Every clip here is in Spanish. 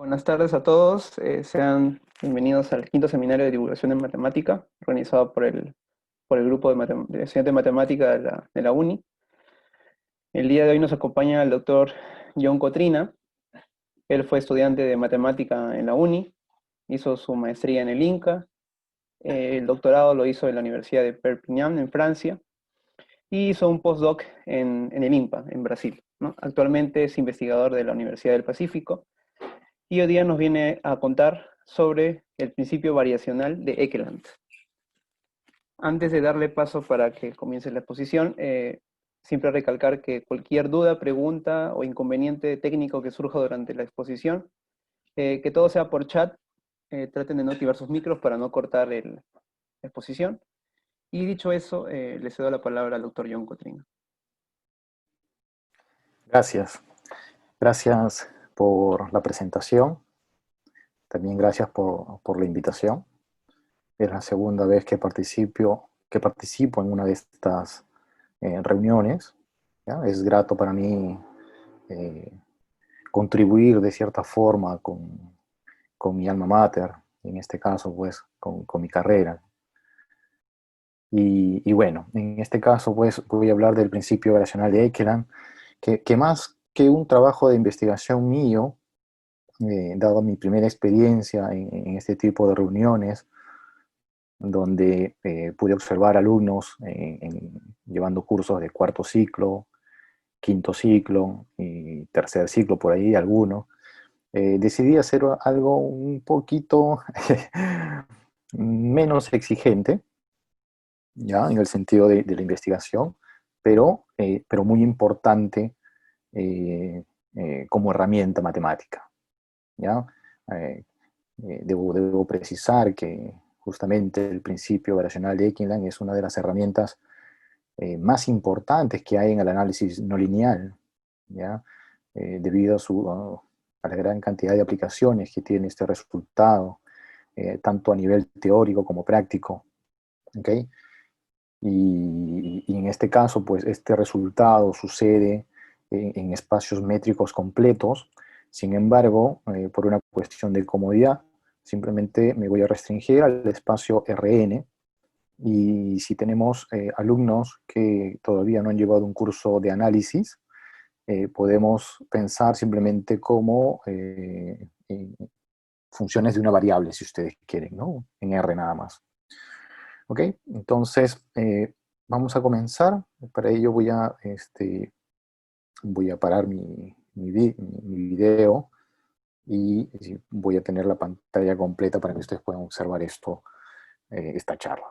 Buenas tardes a todos. Sean bienvenidos al quinto seminario de divulgación en matemática, organizado por el grupo de estudiantes de matemática de la UNI. El día de hoy nos acompaña el doctor John Cotrina. Él fue estudiante de matemática en la UNI, hizo su maestría en el INCA, el doctorado lo hizo en la Universidad de Perpignan, en Francia, y hizo un postdoc en el INPA, en Brasil, ¿no? Actualmente es investigador de la Universidad del Pacífico. Y hoy día nos viene a contar sobre el principio variacional de Ekeland. Antes de darle paso para que comience la exposición, siempre recalcar que cualquier duda, pregunta o inconveniente técnico que surja durante la exposición, que todo sea por chat, traten de no activar sus micros para no cortar la exposición. Y dicho eso, le cedo la palabra al doctor John Cotrina. Gracias. Gracias por la presentación. También gracias por la invitación. Es la segunda vez que participo en una de estas reuniones. ¿Ya? Es grato para mí eh, contribuir de cierta forma con mi alma mater, en este caso, pues, con mi carrera. Y bueno, en este caso, pues, voy a hablar del principio variacional de Ekeland, que más que un trabajo de investigación mío, dado mi primera experiencia en este tipo de reuniones, donde pude observar alumnos llevando cursos de cuarto ciclo, quinto ciclo y tercer ciclo, por ahí algunos, decidí hacer algo un poquito menos exigente, ¿ya? En el sentido de la investigación, pero muy importante como herramienta matemática, ¿ya? Eh, debo precisar que justamente el principio variacional de Ekeland es una de las herramientas más importantes que hay en el análisis no lineal, ¿ya? Debido a la gran cantidad de aplicaciones que tiene este resultado, tanto a nivel teórico como práctico. ¿Okay? Y en este caso, pues este resultado sucede en espacios métricos completos. Sin embargo, por una cuestión de comodidad, simplemente me voy a restringir al espacio Rn. Y si tenemos alumnos que todavía no han llevado un curso de análisis, podemos pensar simplemente como funciones de una variable, si ustedes quieren, ¿no? En R nada más. ¿Ok? Entonces, vamos a comenzar. Para ello voy a parar mi video y voy a tener la pantalla completa para que ustedes puedan observar esta charla.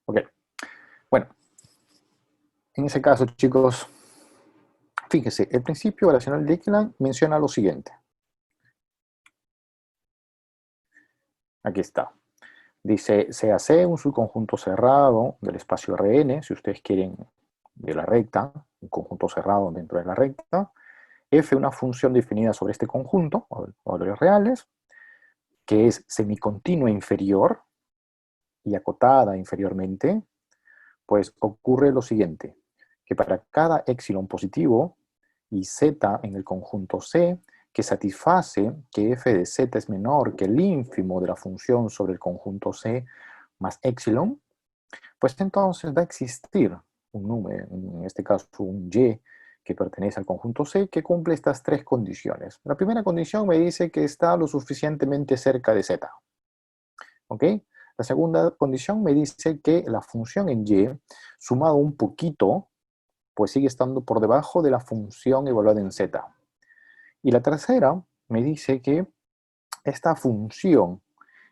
Ok, bueno, en ese caso, chicos, fíjense, el principio variacional de Ekeland menciona lo siguiente. Aquí está. Dice, CAC, un subconjunto cerrado del espacio Rn, si ustedes quieren, de la recta, un conjunto cerrado dentro de la recta. F, una función definida sobre este conjunto, valores reales, que es semicontinua inferior y acotada inferiormente, pues ocurre lo siguiente, que para cada epsilon positivo y z en el conjunto C, que satisface que f de z es menor que el ínfimo de la función sobre el conjunto C más epsilon, pues entonces va a existir un número, en este caso un y, que pertenece al conjunto C, que cumple estas tres condiciones. La primera condición me dice que está lo suficientemente cerca de z. ¿Ok? La segunda condición me dice que la función en y, sumado un poquito, pues sigue estando por debajo de la función evaluada en z. Y la tercera me dice que esta función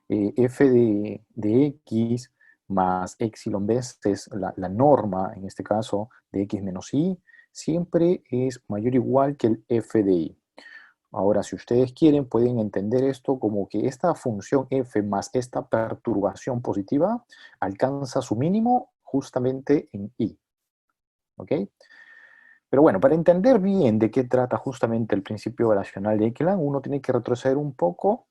f de x más epsilon veces la norma, en este caso, de x menos y, siempre es mayor o igual que el f de y. Ahora, si ustedes quieren, pueden entender esto como que esta función f más esta perturbación positiva alcanza su mínimo justamente en y. ¿Ok? Pero bueno, para entender bien de qué trata justamente el principio variacional de Ekeland, uno tiene que retroceder un poco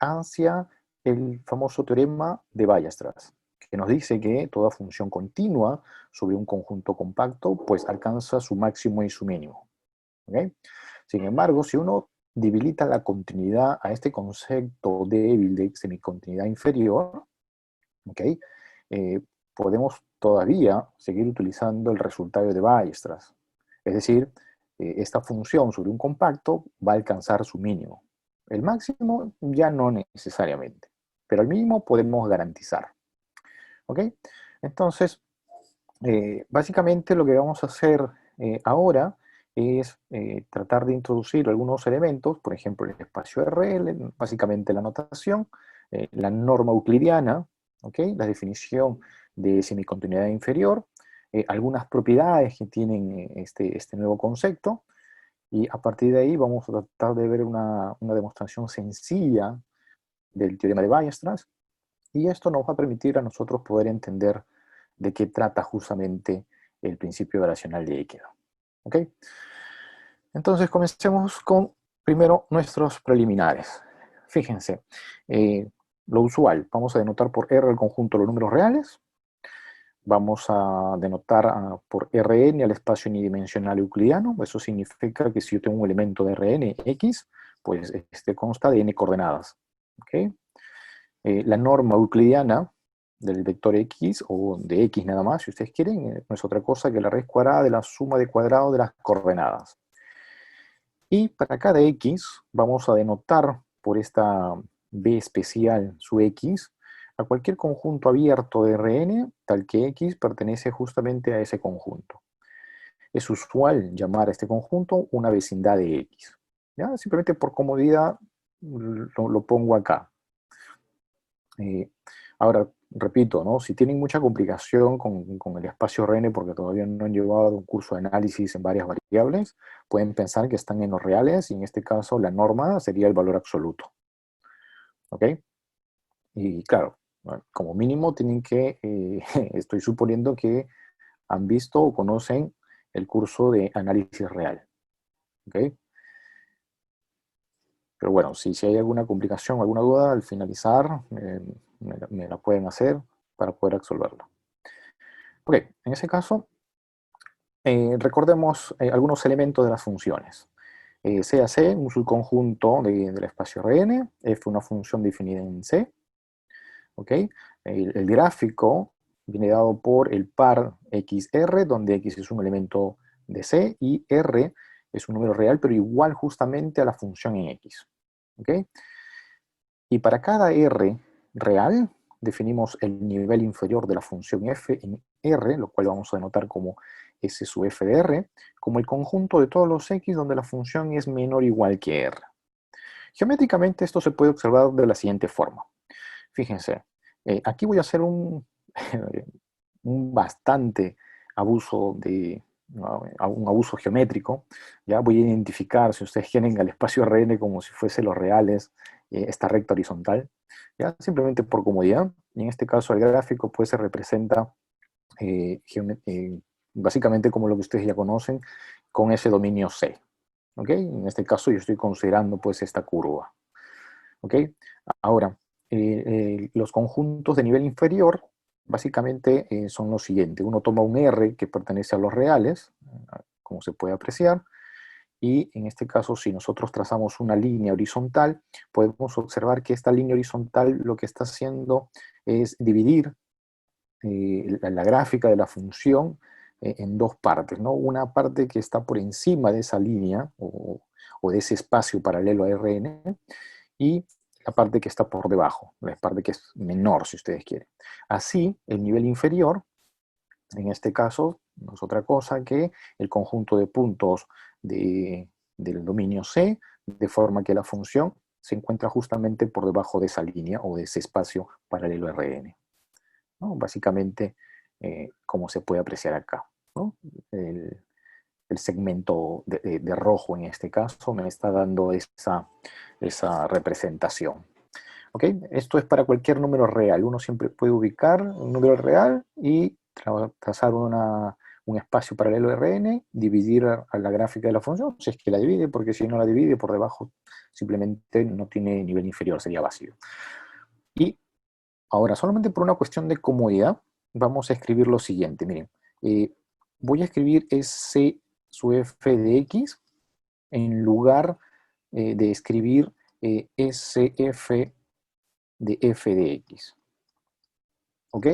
hacia el famoso teorema de Weierstrass, que nos dice que toda función continua sobre un conjunto compacto pues alcanza su máximo y su mínimo. ¿ok? Sin embargo, si uno debilita la continuidad a este concepto débil de semicontinuidad inferior, ¿ok? Eh, podemos todavía seguir utilizando el resultado de Weierstrass. Es decir, esta función sobre un compacto va a alcanzar su mínimo. El máximo ya no necesariamente, pero el mínimo podemos garantizar. ¿Ok? Entonces, básicamente lo que vamos a hacer ahora es tratar de introducir algunos elementos, por ejemplo, el espacio RL, básicamente la notación, la norma euclidiana, ¿okay? La definición de semicontinuidad inferior, algunas propiedades que tienen este nuevo concepto, y a partir de ahí vamos a tratar de ver una demostración sencilla del teorema de Weierstrass, y esto nos va a permitir a nosotros poder entender de qué trata justamente el principio oracional de líquido. ¿Ok? Entonces comencemos con primero nuestros preliminares. Fíjense, lo usual, vamos a denotar por R el conjunto de los números reales, vamos a denotar por Rn al espacio unidimensional euclidiano. Eso significa que si yo tengo un elemento de Rn, X, pues este consta de n coordenadas. ¿Ok? La norma euclidiana del vector X, o de X nada más, si ustedes quieren, no es otra cosa que la raíz cuadrada de la suma de cuadrados de las coordenadas. Y para cada X vamos a denotar por esta B especial su X a cualquier conjunto abierto de Rn, tal que X pertenece justamente a ese conjunto. Es usual llamar a este conjunto una vecindad de X. ¿Ya? Simplemente por comodidad lo pongo acá. Ahora, repito, ¿no? Si tienen mucha complicación con el espacio Rn porque todavía no han llevado un curso de análisis en varias variables, pueden pensar que están en los reales y en este caso la norma sería el valor absoluto. ¿Ok? Y claro, bueno, como mínimo tienen que, estoy suponiendo que han visto o conocen el curso de análisis real. ¿Ok? Pero bueno, si hay alguna complicación, alguna duda, al finalizar me la pueden hacer para poder resolverla. Ok, en ese caso, recordemos algunos elementos de las funciones. C a C, un subconjunto del espacio Rn, f una función definida en C. ¿Ok? El gráfico viene dado por el par XR, donde X es un elemento de C y R es un número real, pero igual justamente a la función en X. ¿Ok? Y para cada R real, definimos el nivel inferior de la función f en R, lo cual vamos a denotar como S sub f de R, como el conjunto de todos los X donde la función es menor o igual que R. Geométricamente esto se puede observar de la siguiente forma. Fíjense, aquí voy a hacer un bastante abuso un abuso geométrico. Ya voy a identificar, si ustedes quieren, al espacio Rn como si fuese los reales, esta recta horizontal, ¿ya? Simplemente por comodidad. Y en este caso el gráfico pues se representa eh, básicamente como lo que ustedes ya conocen, con ese dominio C. ¿Ok? En este caso yo estoy considerando pues esta curva. ¿Ok? Ahora, los conjuntos de nivel inferior básicamente son los siguientes. Uno toma un R que pertenece a los reales, como se puede apreciar, y en este caso, si nosotros trazamos una línea horizontal, podemos observar que esta línea horizontal lo que está haciendo es dividir la gráfica de la función en dos partes, ¿no? Una parte que está por encima de esa línea o de ese espacio paralelo a Rn, y la parte que está por debajo, la parte que es menor, si ustedes quieren. Así, el nivel inferior, en este caso, no es otra cosa que el conjunto de puntos del dominio C, de forma que la función se encuentra justamente por debajo de esa línea o de ese espacio paralelo a Rn, ¿no? Básicamente, como se puede apreciar acá, ¿no? El segmento de rojo en este caso me está dando esa representación. ¿Ok? Esto es para cualquier número real. Uno siempre puede ubicar un número real y trazar un espacio paralelo Rn, dividir a la gráfica de la función, si es que la divide, porque si no la divide, por debajo simplemente no tiene nivel inferior, sería vacío. Y ahora, solamente por una cuestión de comodidad, vamos a escribir lo siguiente. Miren, voy a escribir S sub f de x en lugar de escribir SF de f de x. ¿Ok?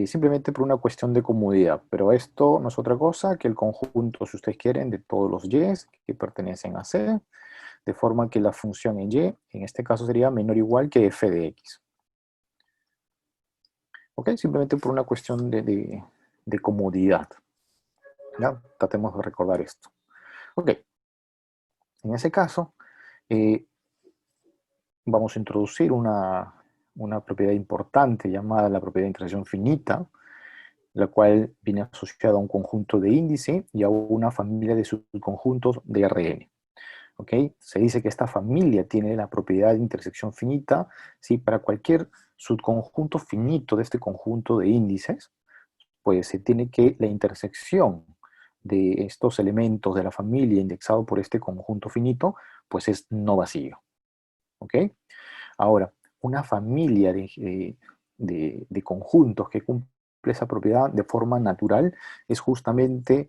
Simplemente por una cuestión de comodidad, pero esto no es otra cosa que el conjunto, si ustedes quieren, de todos los y's que pertenecen a C, de forma que la función en y, en este caso sería menor o igual que f de x. ¿Ok? Simplemente por una cuestión de comodidad. ¿Ya? Tratemos de recordar esto. Ok. En ese caso, vamos a introducir una propiedad importante llamada la propiedad de intersección finita, la cual viene asociada a un conjunto de índice y a una familia de subconjuntos de Rn. ¿Ok? Se dice que esta familia tiene la propiedad de intersección finita, ¿sí? Para cualquier subconjunto finito de este conjunto de índices, pues se tiene que la intersección de estos elementos de la familia indexado por este conjunto finito, pues es no vacío. ¿Ok? Ahora, una familia de conjuntos que cumple esa propiedad de forma natural es justamente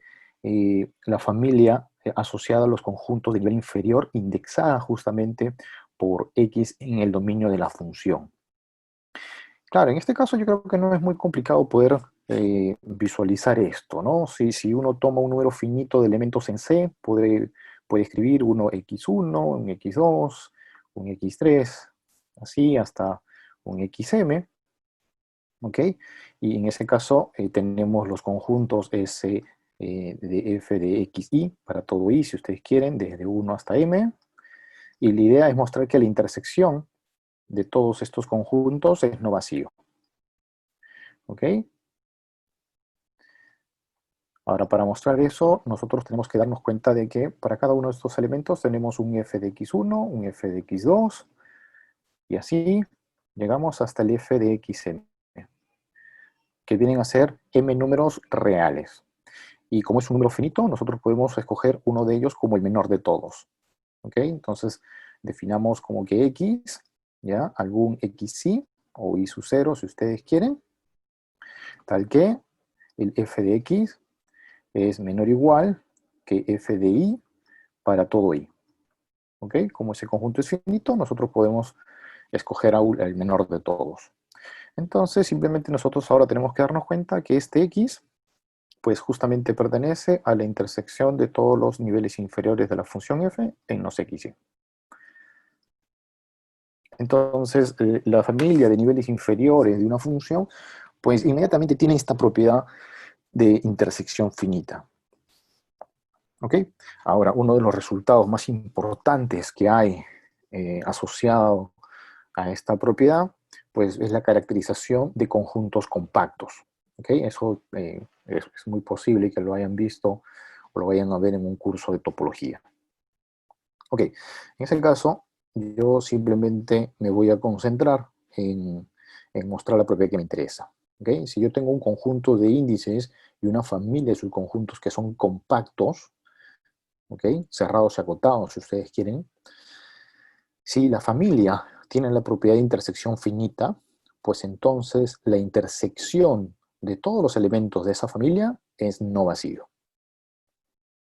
la familia asociada a los conjuntos de nivel inferior, indexada justamente por X en el dominio de la función. Claro, en este caso yo creo que no es muy complicado poder visualizar esto, ¿no? Si uno toma un número finito de elementos en C, puede escribir uno x1, un x2, un x3, así hasta un xm, ¿ok? Y en ese caso tenemos los conjuntos S de f de xy para todo i, si ustedes quieren, desde 1 hasta m. Y la idea es mostrar que la intersección de todos estos conjuntos es no vacío. ¿Ok? Ahora, para mostrar eso, nosotros tenemos que darnos cuenta de que para cada uno de estos elementos tenemos un f de x1, un f de x2, y así llegamos hasta el f de xm, que vienen a ser m números reales. Y como es un número finito, nosotros podemos escoger uno de ellos como el menor de todos. ¿Ok? Entonces, definamos como que x, ¿ya? Algún xy, o y sub 0 si ustedes quieren, tal que el f de x es menor o igual que f de y para todo i. ¿Ok? Como ese conjunto es finito, nosotros podemos escoger el menor de todos. Entonces, simplemente nosotros ahora tenemos que darnos cuenta que este x, pues justamente pertenece a la intersección de todos los niveles inferiores de la función f en los xy. Entonces, la familia de niveles inferiores de una función, pues inmediatamente tiene esta propiedad de intersección finita. ¿Ok? Ahora, uno de los resultados más importantes que hay asociado a esta propiedad, pues es la caracterización de conjuntos compactos. ¿Ok? Eso es muy posible que lo hayan visto o lo vayan a ver en un curso de topología. Ok, en ese caso, yo simplemente me voy a concentrar en mostrar la propiedad que me interesa. ¿Ok? Si yo tengo un conjunto de índices y una familia de subconjuntos que son compactos, ¿ok? Cerrados y acotados, si ustedes quieren. Si la familia tiene la propiedad de intersección finita, pues entonces la intersección de todos los elementos de esa familia es no vacío.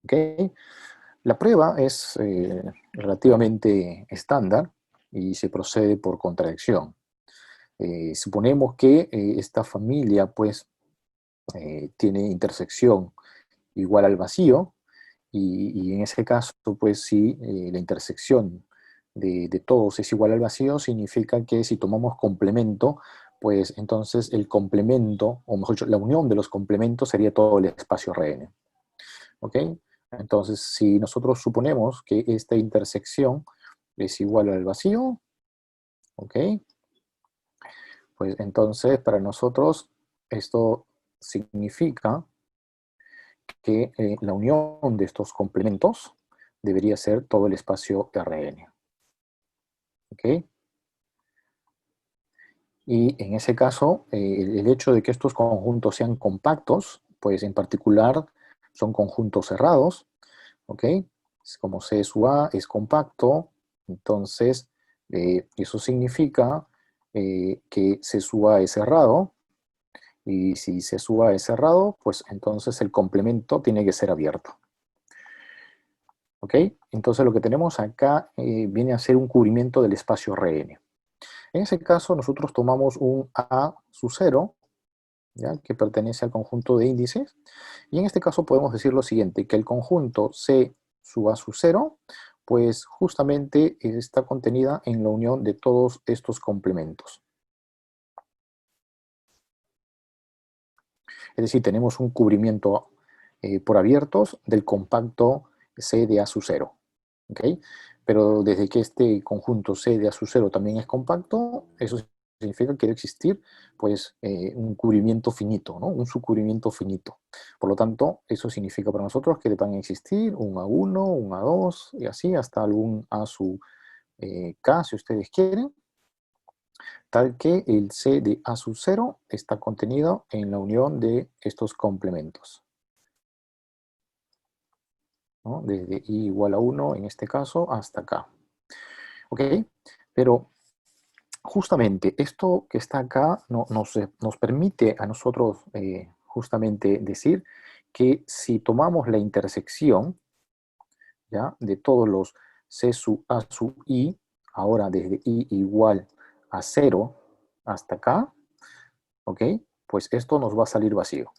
¿Ok? La prueba es relativamente estándar y se procede por contradicción. Suponemos que esta familia pues tiene intersección igual al vacío, y en ese caso, pues si la intersección de todos es igual al vacío, significa que si tomamos complemento, pues entonces el complemento, o mejor dicho, la unión de los complementos sería todo el espacio Rn. ¿Ok? Entonces, si nosotros suponemos que esta intersección es igual al vacío, ¿ok? Pues entonces para nosotros esto significa que la unión de estos complementos debería ser todo el espacio Rn. ¿Ok? Y en ese caso, el hecho de que estos conjuntos sean compactos, pues en particular son conjuntos cerrados, ¿ok? Como C sub A es compacto, entonces eso significa que C sub A es cerrado, y si C sub A es cerrado, pues entonces el complemento tiene que ser abierto. ¿Ok? Entonces lo que tenemos acá viene a ser un cubrimiento del espacio Rn. En ese caso nosotros tomamos un A sub 0, ¿ya?, que pertenece al conjunto de índices, y en este caso podemos decir lo siguiente, que el conjunto C sub A sub 0, pues justamente está contenida en la unión de todos estos complementos. Es decir, tenemos un cubrimiento por abiertos del compacto C de A sub 0. ¿Okay? Pero desde que este conjunto C de A sub 0 también es compacto, eso significa que debe existir pues, un cubrimiento finito, ¿no? Un subcubrimiento finito. Por lo tanto, eso significa para nosotros que van a existir un A1, un A2 y así hasta algún A sub K, si ustedes quieren, tal que el C de A sub 0 está contenido en la unión de estos complementos, ¿no? Desde I igual a 1, en este caso, hasta acá. ¿Ok? Pero justamente esto que está acá nos permite a nosotros justamente decir que si tomamos la intersección, ¿ya?, de todos los C sub A sub I, ahora desde I igual a 0 hasta acá, ¿ok? Pues esto nos va a salir vacío.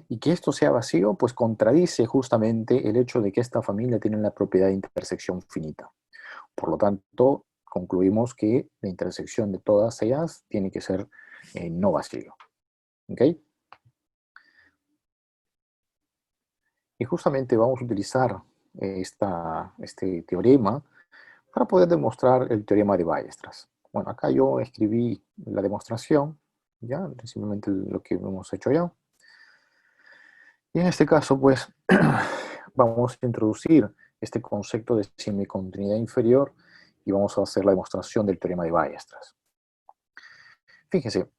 Y que esto sea vacío, pues contradice justamente el hecho de que esta familia tiene la propiedad de intersección finita. Por lo tanto, concluimos que la intersección de todas ellas tiene que ser no vacío. ¿Ok? Y justamente vamos a utilizar este teorema para poder demostrar el teorema de Weierstrass. Bueno, acá yo escribí la demostración, ya, simplemente lo que hemos hecho ya. Y en este caso, pues, vamos a introducir este concepto de semicontinuidad inferior y vamos a hacer la demostración del teorema de Weierstrass. Fíjense,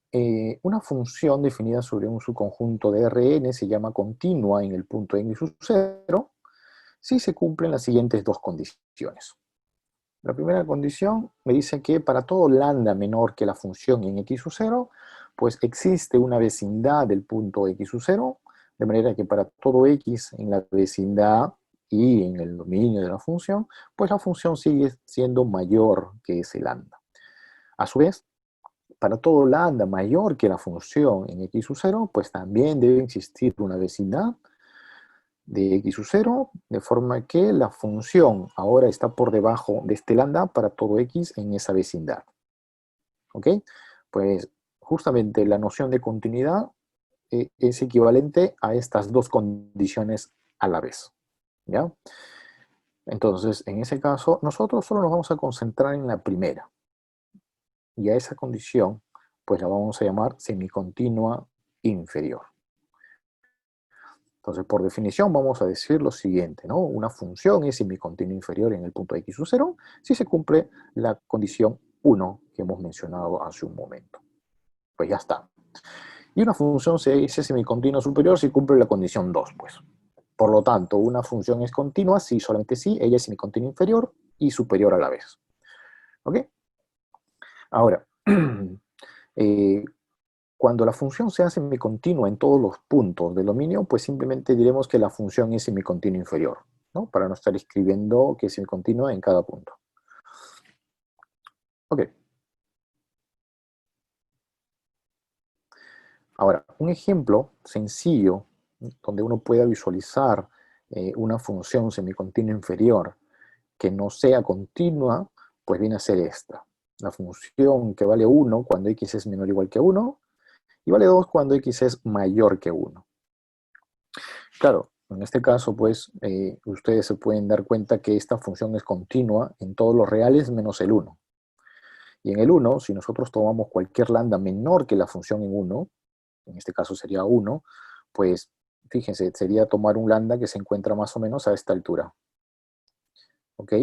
una función definida sobre un subconjunto de Rn se llama continua en el punto n sub 0 si se cumplen las siguientes dos condiciones. La primera condición me dice que para todo lambda menor que la función en x sub 0, pues existe una vecindad del punto x sub 0, de manera que para todo x en la vecindad y en el dominio de la función, pues la función sigue siendo mayor que ese lambda. A su vez, para todo lambda mayor que la función en x sub 0, pues también debe existir una vecindad de x sub 0, de forma que la función ahora está por debajo de este lambda para todo x en esa vecindad. ¿Ok? Pues justamente la noción de continuidad es equivalente a estas dos condiciones a la vez. ¿Ya? Entonces, en ese caso, nosotros solo nos vamos a concentrar en la primera. Y a esa condición, pues la vamos a llamar semicontinua inferior. Entonces, por definición, vamos a decir lo siguiente, ¿no? Una función es semicontinua inferior en el punto x sub 0 si se cumple la condición 1 que hemos mencionado hace un momento. Pues ya está. Y una función se dice semicontinua superior si cumple la condición 2, pues. Por lo tanto, una función es continua si solamente si ella es semicontinua inferior y superior a la vez. ¿Ok? Ahora, cuando la función sea semicontinua en todos los puntos del dominio, pues simplemente diremos que la función es semicontinua inferior, ¿no? Para no estar escribiendo que es semicontinua en cada punto. Ok. Ahora, un ejemplo sencillo donde uno pueda visualizar una función semicontinua inferior que no sea continua, pues viene a ser esta. La función que vale 1 cuando x es menor o igual que 1 y vale 2 cuando x es mayor que 1. Claro, en este caso, pues, ustedes se pueden dar cuenta que esta función es continua en todos los reales menos el 1. Y en el 1, si nosotros tomamos cualquier lambda menor que la función en 1, en este caso sería 1, pues, fíjense, sería tomar un lambda que se encuentra más o menos a esta altura. ¿Ok?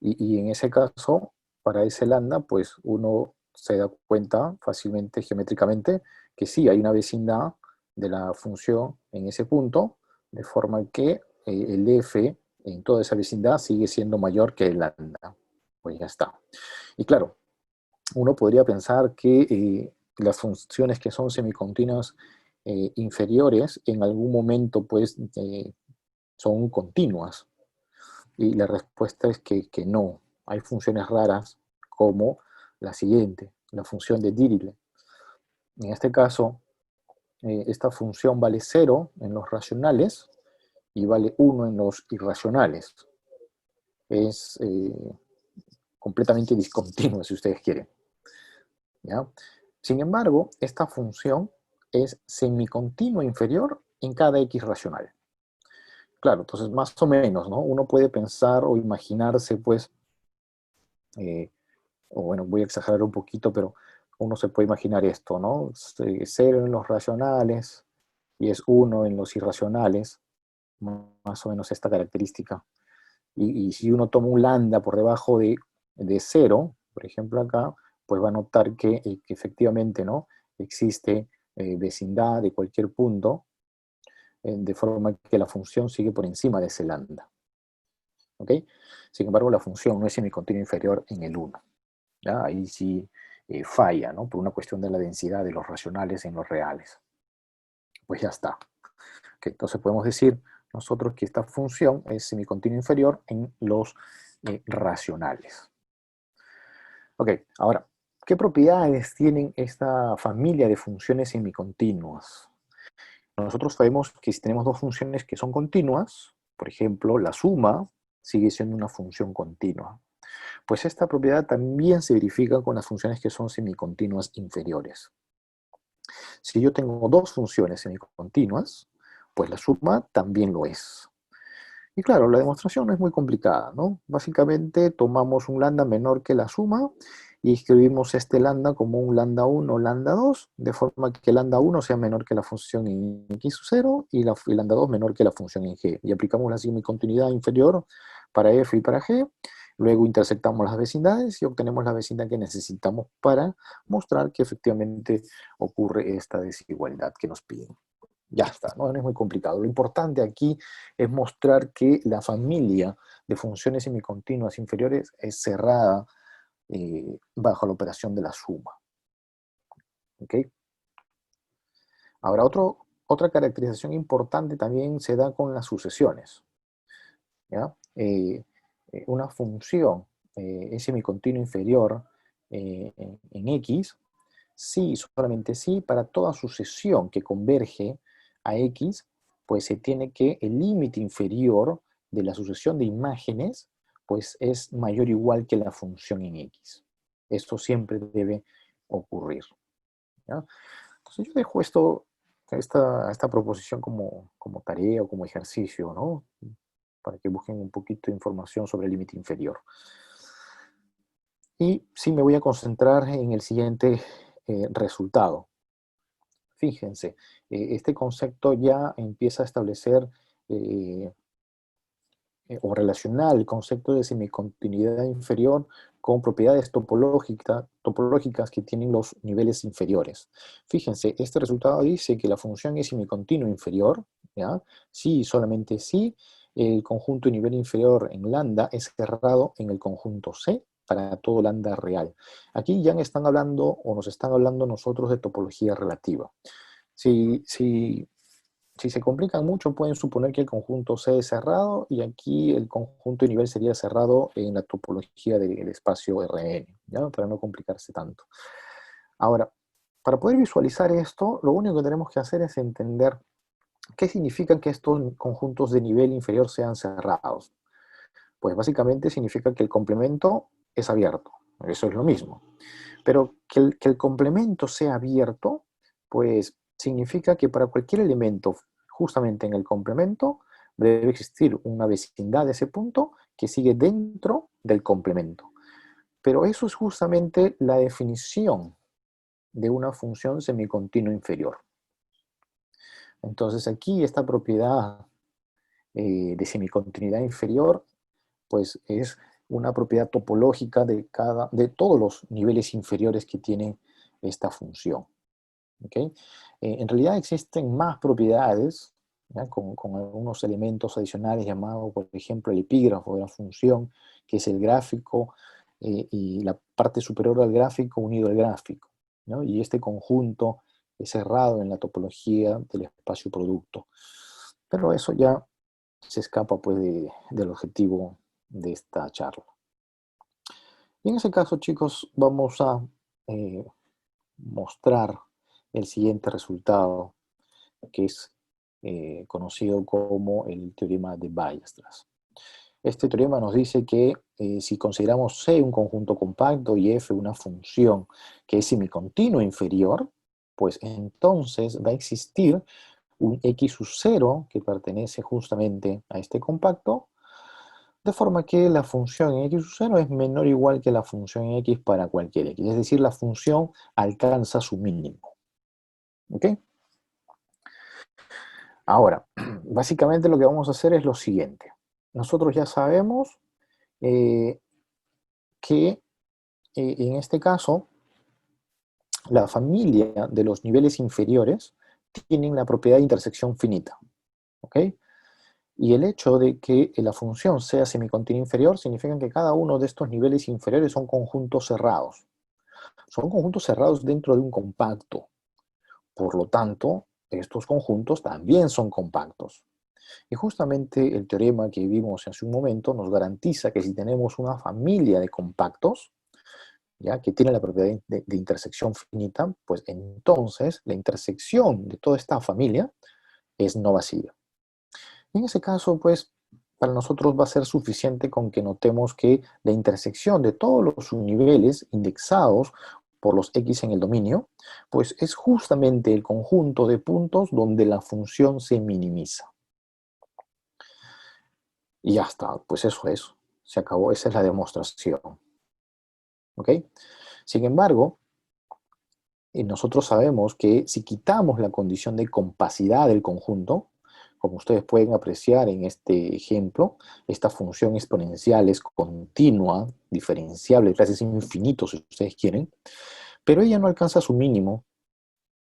Y en ese caso, para ese lambda, pues uno se da cuenta fácilmente, geométricamente, que sí, hay una vecindad de la función en ese punto, de forma que el f en toda esa vecindad sigue siendo mayor que el lambda. Pues ya está. Y claro, uno podría pensar que las funciones que son semicontinuas inferiores en algún momento pues son continuas. Y la respuesta es que no. Hay funciones raras como la siguiente, la función de Dirichlet. En este caso, esta función vale 0 en los racionales y vale 1 en los irracionales. Es completamente discontinua, si ustedes quieren. ¿Ya? Sin embargo, esta función es semicontinua inferior en cada x racional. Claro, entonces más o menos, ¿no? Uno puede pensar o imaginarse, pues, o bueno, voy a exagerar un poquito, pero uno se puede imaginar esto, ¿no? 0 en los racionales y es 1 en los irracionales, más o menos esta característica. Y si uno toma un lambda por debajo de 0, por ejemplo acá, pues va a notar que efectivamente, ¿no? Existe vecindad de cualquier punto, de forma que la función sigue por encima de ese lambda. ¿Ok? Sin embargo, la función no es semicontinua inferior en el 1. ¿Ya? Ahí sí falla, ¿no? Por una cuestión de la densidad de los racionales en los reales. Pues ya está. ¿Okay? Entonces podemos decir nosotros que esta función es semicontinua inferior en los racionales. Ok, ahora, ¿qué propiedades tienen esta familia de funciones semicontinuas? Nosotros sabemos que si tenemos dos funciones que son continuas, por ejemplo, la suma sigue siendo una función continua. Pues esta propiedad también se verifica con las funciones que son semicontinuas inferiores. Si yo tengo dos funciones semicontinuas, pues la suma también lo es. Y claro, la demostración no es muy complicada, ¿no? Básicamente tomamos un lambda menor que la suma y escribimos este lambda como un lambda 1 o lambda 2, de forma que lambda 1 sea menor que la función en x sub 0 y lambda 2 menor que la función en g. Y aplicamos la semicontinuidad inferior para f y para g. Luego intersectamos las vecindades y obtenemos la vecindad que necesitamos para mostrar que efectivamente ocurre esta desigualdad que nos piden. Ya está, ¿no? No es muy complicado. Lo importante aquí es mostrar que la familia de funciones semicontinuas inferiores es cerrada bajo la operación de la suma. ¿Ok? Ahora, otra caracterización importante también se da con las sucesiones. ¿Ya? Una función es semicontinua inferior en X, sí, solamente sí, para toda sucesión que converge a X, pues se tiene que el límite inferior de la sucesión de imágenes, pues es mayor o igual que la función en X. Esto siempre debe ocurrir. ¿Ya? Entonces yo dejo esta proposición como tarea o como ejercicio, ¿no? Para que busquen un poquito de información sobre el límite inferior. Y sí me voy a concentrar en el siguiente resultado. Fíjense, este concepto ya empieza a establecer o relacionar el concepto de semicontinuidad inferior con propiedades topológicas que tienen los niveles inferiores. Fíjense, este resultado dice que la función es semicontinua inferior, ¿ya? Sí, solamente sí, el conjunto de nivel inferior en lambda es cerrado en el conjunto C para todo lambda real. Aquí ya están hablando, o nos están hablando nosotros de topología relativa. Si se complican mucho, pueden suponer que el conjunto C es cerrado y aquí el conjunto de nivel sería cerrado en la topología del espacio Rn, ¿ya? Para no complicarse tanto. Ahora, para poder visualizar esto, lo único que tenemos que hacer es entender qué significa que estos conjuntos de nivel inferior sean cerrados. Pues básicamente significa que el complemento es abierto, eso es lo mismo. Pero que el complemento sea abierto, pues significa que para cualquier elemento justamente en el complemento debe existir una vecindad de ese punto que sigue dentro del complemento. Pero eso es justamente la definición de una función semicontinua inferior. Entonces aquí esta propiedad de semicontinuidad inferior pues es una propiedad topológica de todos los niveles inferiores que tiene esta función. ¿Okay? En realidad existen más propiedades, con algunos elementos adicionales llamados, por ejemplo, el epígrafo de la función, que es el gráfico y la parte superior del gráfico unido al gráfico, ¿no? Y este conjunto es cerrado en la topología del espacio producto. Pero eso ya se escapa pues, del objetivo de esta charla. Y en ese caso, chicos, vamos a mostrar el siguiente resultado, que es conocido como el teorema de Weierstrass. Este teorema nos dice que si consideramos C un conjunto compacto y F una función que es semicontinua inferior, pues entonces va a existir un X sub 0 que pertenece justamente a este compacto, de forma que la función en X sub 0 es menor o igual que la función en X para cualquier X. Es decir, la función alcanza su mínimo. ¿Ok? Ahora, básicamente lo que vamos a hacer es lo siguiente. Nosotros ya sabemos que en este caso la familia de los niveles inferiores tienen la propiedad de intersección finita. ¿Ok? Y el hecho de que la función sea semicontinua inferior significa que cada uno de estos niveles inferiores son conjuntos cerrados. Son conjuntos cerrados dentro de un compacto. Por lo tanto, estos conjuntos también son compactos. Y justamente el teorema que vimos hace un momento nos garantiza que si tenemos una familia de compactos, ¿ya?, que tiene la propiedad de intersección finita, pues entonces la intersección de toda esta familia es no vacía. En ese caso, pues, para nosotros va a ser suficiente con que notemos que la intersección de todos los subniveles indexados por los X en el dominio, pues es justamente el conjunto de puntos donde la función se minimiza. Y ya está, pues eso es. Se acabó, esa es la demostración. ¿Ok? Sin embargo, nosotros sabemos que si quitamos la condición de compacidad del conjunto, como ustedes pueden apreciar en este ejemplo, esta función exponencial es continua, diferenciable, de clases infinitos si ustedes quieren, pero ella no alcanza su mínimo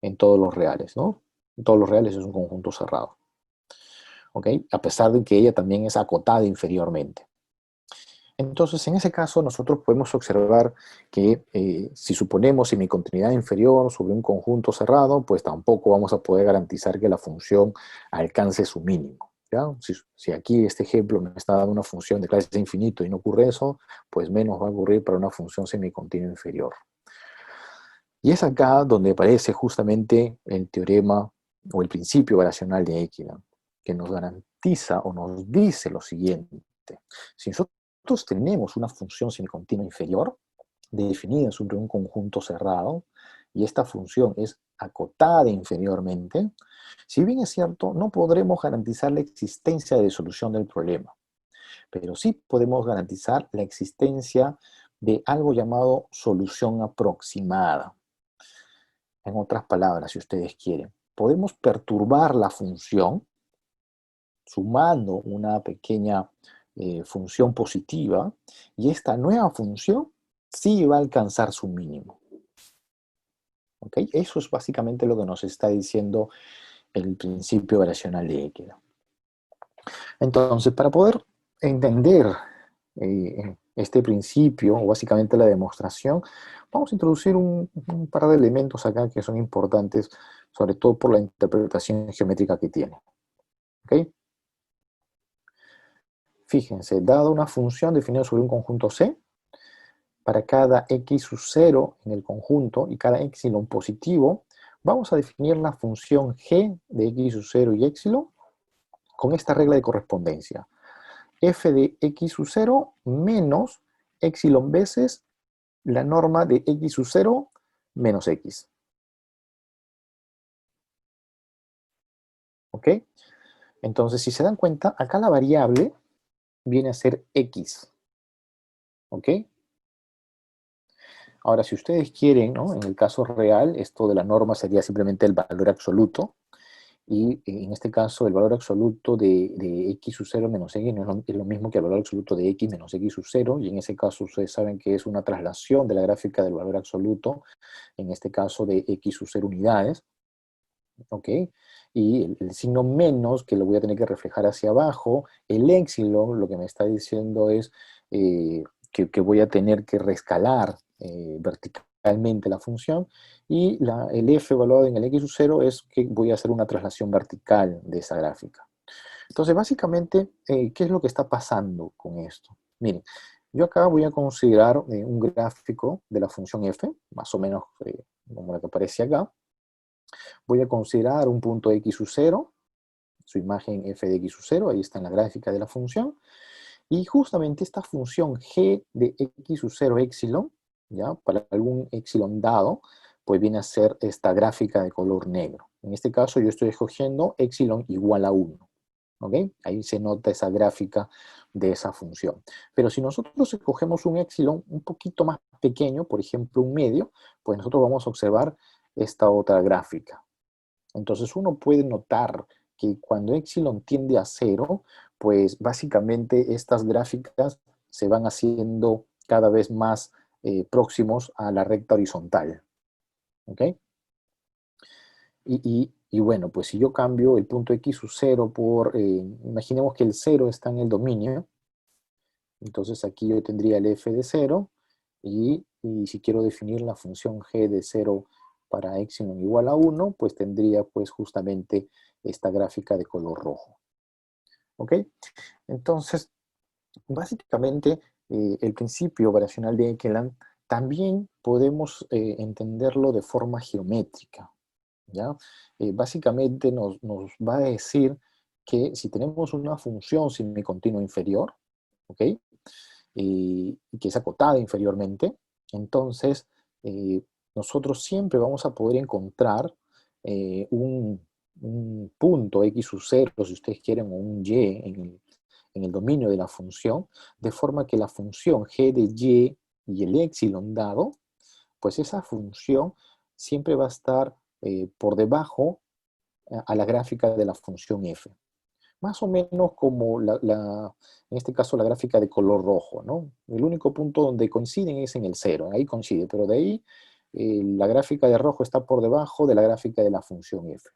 en todos los reales, ¿no? En todos los reales es un conjunto cerrado, ¿ok? A pesar de que ella también es acotada inferiormente. Entonces, en ese caso, nosotros podemos observar que si suponemos semicontinuidad inferior sobre un conjunto cerrado, pues tampoco vamos a poder garantizar que la función alcance su mínimo, ¿ya? Si aquí este ejemplo me está dando una función de clase infinito y no ocurre eso, pues menos va a ocurrir para una función semicontinua inferior. Y es acá donde aparece justamente el teorema o el principio variacional de Equidna, que nos garantiza o nos dice lo siguiente. Si nosotros tenemos una función semicontinua inferior, definida sobre un conjunto cerrado, y esta función es acotada inferiormente, si bien es cierto, no podremos garantizar la existencia de solución del problema, pero sí podemos garantizar la existencia de algo llamado solución aproximada. En otras palabras, si ustedes quieren, podemos perturbar la función sumando una pequeña función positiva, y esta nueva función sí va a alcanzar su mínimo. ¿Ok? Eso es básicamente lo que nos está diciendo el principio variacional de Equidna. Entonces, para poder entender este principio, o básicamente la demostración, vamos a introducir un par de elementos acá que son importantes, sobre todo por la interpretación geométrica que tiene. ¿Ok? Fíjense, dada una función definida sobre un conjunto C, para cada x sub 0 en el conjunto y cada epsilon positivo, vamos a definir la función g de x sub 0 y epsilon con esta regla de correspondencia. F de x sub 0 menos epsilon veces la norma de x sub 0 menos x. ¿Ok? Entonces, si se dan cuenta, acá la variable viene a ser x. ¿Ok? Ahora, si ustedes quieren, ¿no?, en el caso real, esto de la norma sería simplemente el valor absoluto, y en este caso el valor absoluto de x sub 0 menos x no es lo mismo que el valor absoluto de x menos x sub 0, y en ese caso ustedes saben que es una traslación de la gráfica del valor absoluto, en este caso de x sub 0 unidades, ¿ok? Y el signo menos, que lo voy a tener que reflejar hacia abajo, el epsilon, lo que me está diciendo es que voy a tener que reescalar verticalmente la función, y el f evaluado en el x sub 0 es que voy a hacer una traslación vertical de esa gráfica. Entonces, básicamente, ¿qué es lo que está pasando con esto? Miren, yo acá voy a considerar un gráfico de la función f, más o menos como la que aparece acá. Voy a considerar un punto x sub 0, su imagen f de x sub 0, ahí está en la gráfica de la función. Y justamente esta función g de x sub 0 epsilon, ¿ya? Para algún epsilon dado, pues viene a ser esta gráfica de color negro. En este caso yo estoy escogiendo epsilon igual a 1. ¿Ok? Ahí se nota esa gráfica de esa función. Pero si nosotros escogemos un epsilon un poquito más pequeño, por ejemplo un medio, pues nosotros vamos a observar esta otra gráfica. Entonces uno puede notar que cuando epsilon tiende a 0, pues básicamente estas gráficas se van haciendo cada vez más próximos a la recta horizontal. ¿Ok? Y bueno, pues si yo cambio el punto x sub 0 por, imaginemos que el 0 está en el dominio, entonces aquí yo tendría el f de 0, y si quiero definir la función g de 0 para epsilon igual a 1, pues tendría pues justamente esta gráfica de color rojo. ¿Ok? Entonces, básicamente, el principio variacional de Ekeland también podemos entenderlo de forma geométrica, ¿ya? Básicamente nos va a decir que si tenemos una función semicontinua inferior, ¿ok? Y que es acotada inferiormente, entonces nosotros siempre vamos a poder encontrar un punto x sub 0, si ustedes quieren, o un y en el dominio de la función, de forma que la función g de y el epsilon dado, pues esa función siempre va a estar por debajo a la gráfica de la función f. Más o menos como en este caso la gráfica de color rojo, ¿no? El único punto donde coinciden es en el 0, ahí coincide, pero de ahí la gráfica de rojo está por debajo de la gráfica de la función f.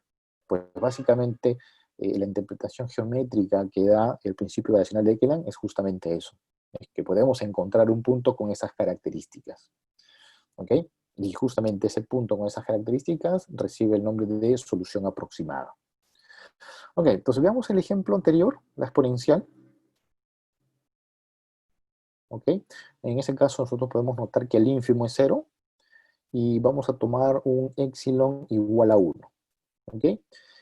Pues básicamente la interpretación geométrica que da el principio variacional de Ekeland es justamente eso, es que podemos encontrar un punto con esas características, ¿ok? Y justamente ese punto con esas características recibe el nombre de solución aproximada. Ok, entonces veamos el ejemplo anterior, la exponencial. Ok, en ese caso nosotros podemos notar que el ínfimo es 0 y vamos a tomar un epsilon igual a 1. Ok,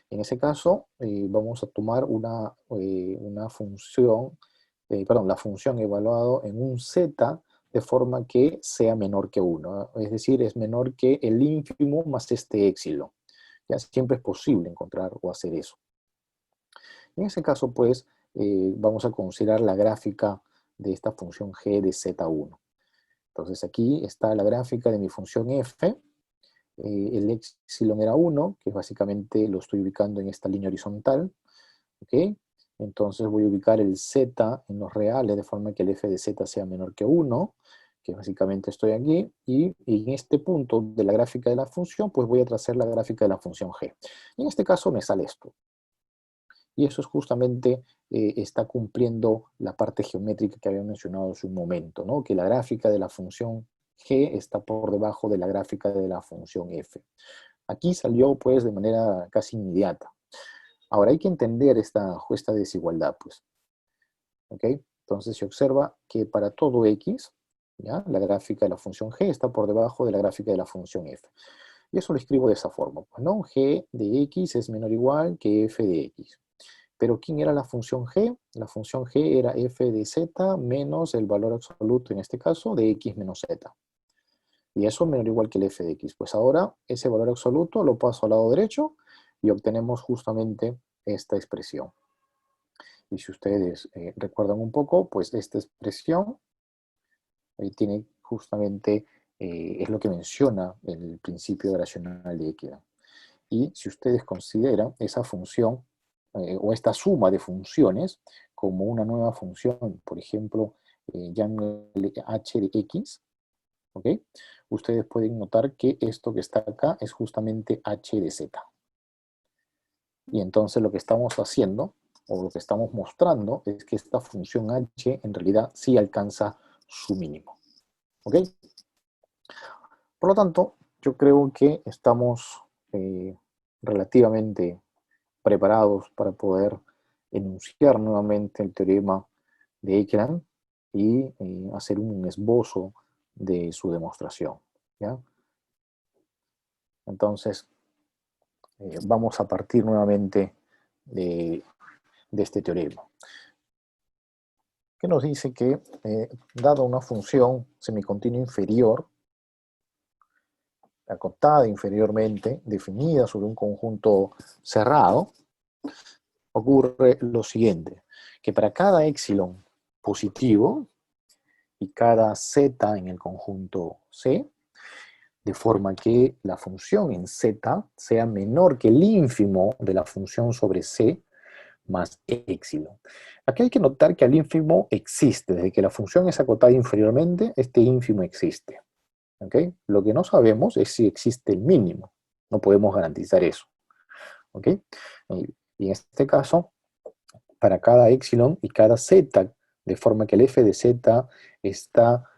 en ese caso vamos a tomar una función, perdón, la función evaluado en un z de forma que sea menor que 1, es decir, es menor que el ínfimo más este epsilon. Ya siempre es posible encontrar o hacer eso. En ese caso, pues, vamos a considerar la gráfica de esta función g de z1. Entonces aquí está la gráfica de mi función f. El epsilon era 1, que básicamente lo estoy ubicando en esta línea horizontal. ¿Ok? Entonces voy a ubicar el z en los reales de forma que el f de z sea menor que 1, que básicamente estoy aquí. Y en este punto de la gráfica de la función, pues voy a trazar la gráfica de la función g. Y en este caso me sale esto. Y eso es justamente, está cumpliendo la parte geométrica que había mencionado hace un momento, ¿no? Que la gráfica de la función g está por debajo de la gráfica de la función f. Aquí salió pues de manera casi inmediata. Ahora hay que entender esta desigualdad, pues. ¿Ok? Entonces se observa que para todo x, ¿ya? La gráfica de la función g está por debajo de la gráfica de la función f. Y eso lo escribo de esa forma, pues, ¿no? G de x es menor o igual que f de x. Pero ¿quién era la función g? La función g era f de z menos el valor absoluto, en este caso, de x menos z. Y eso menor o igual que el f de x. Pues ahora ese valor absoluto lo paso al lado derecho y obtenemos justamente esta expresión. Y si ustedes recuerdan un poco, pues esta expresión tiene justamente, es lo que menciona el principio racional de equidad. Y si ustedes consideran esa función o esta suma de funciones como una nueva función, por ejemplo, llamémosle h de x, ¿ok? Ustedes pueden notar que esto que está acá es justamente h de z. Y entonces lo que estamos haciendo, o lo que estamos mostrando, es que esta función h en realidad sí alcanza su mínimo. ¿Ok? Por lo tanto, yo creo que estamos relativamente preparados para poder enunciar nuevamente el teorema de Ekeland. y hacer un esbozo de su demostración, ¿ya? Entonces, vamos a partir nuevamente de este teorema, que nos dice que, dada una función semicontinua inferior, acotada inferiormente, definida sobre un conjunto cerrado, ocurre lo siguiente, que para cada épsilon positivo y cada z en el conjunto C, de forma que la función en z sea menor que el ínfimo de la función sobre C más épsilon. Aquí hay que notar que el ínfimo existe. Desde que la función es acotada inferiormente, este ínfimo existe. ¿Okay? Lo que no sabemos es si existe el mínimo. No podemos garantizar eso. ¿Okay? Y en este caso, para cada épsilon y cada z, de forma que el f de z está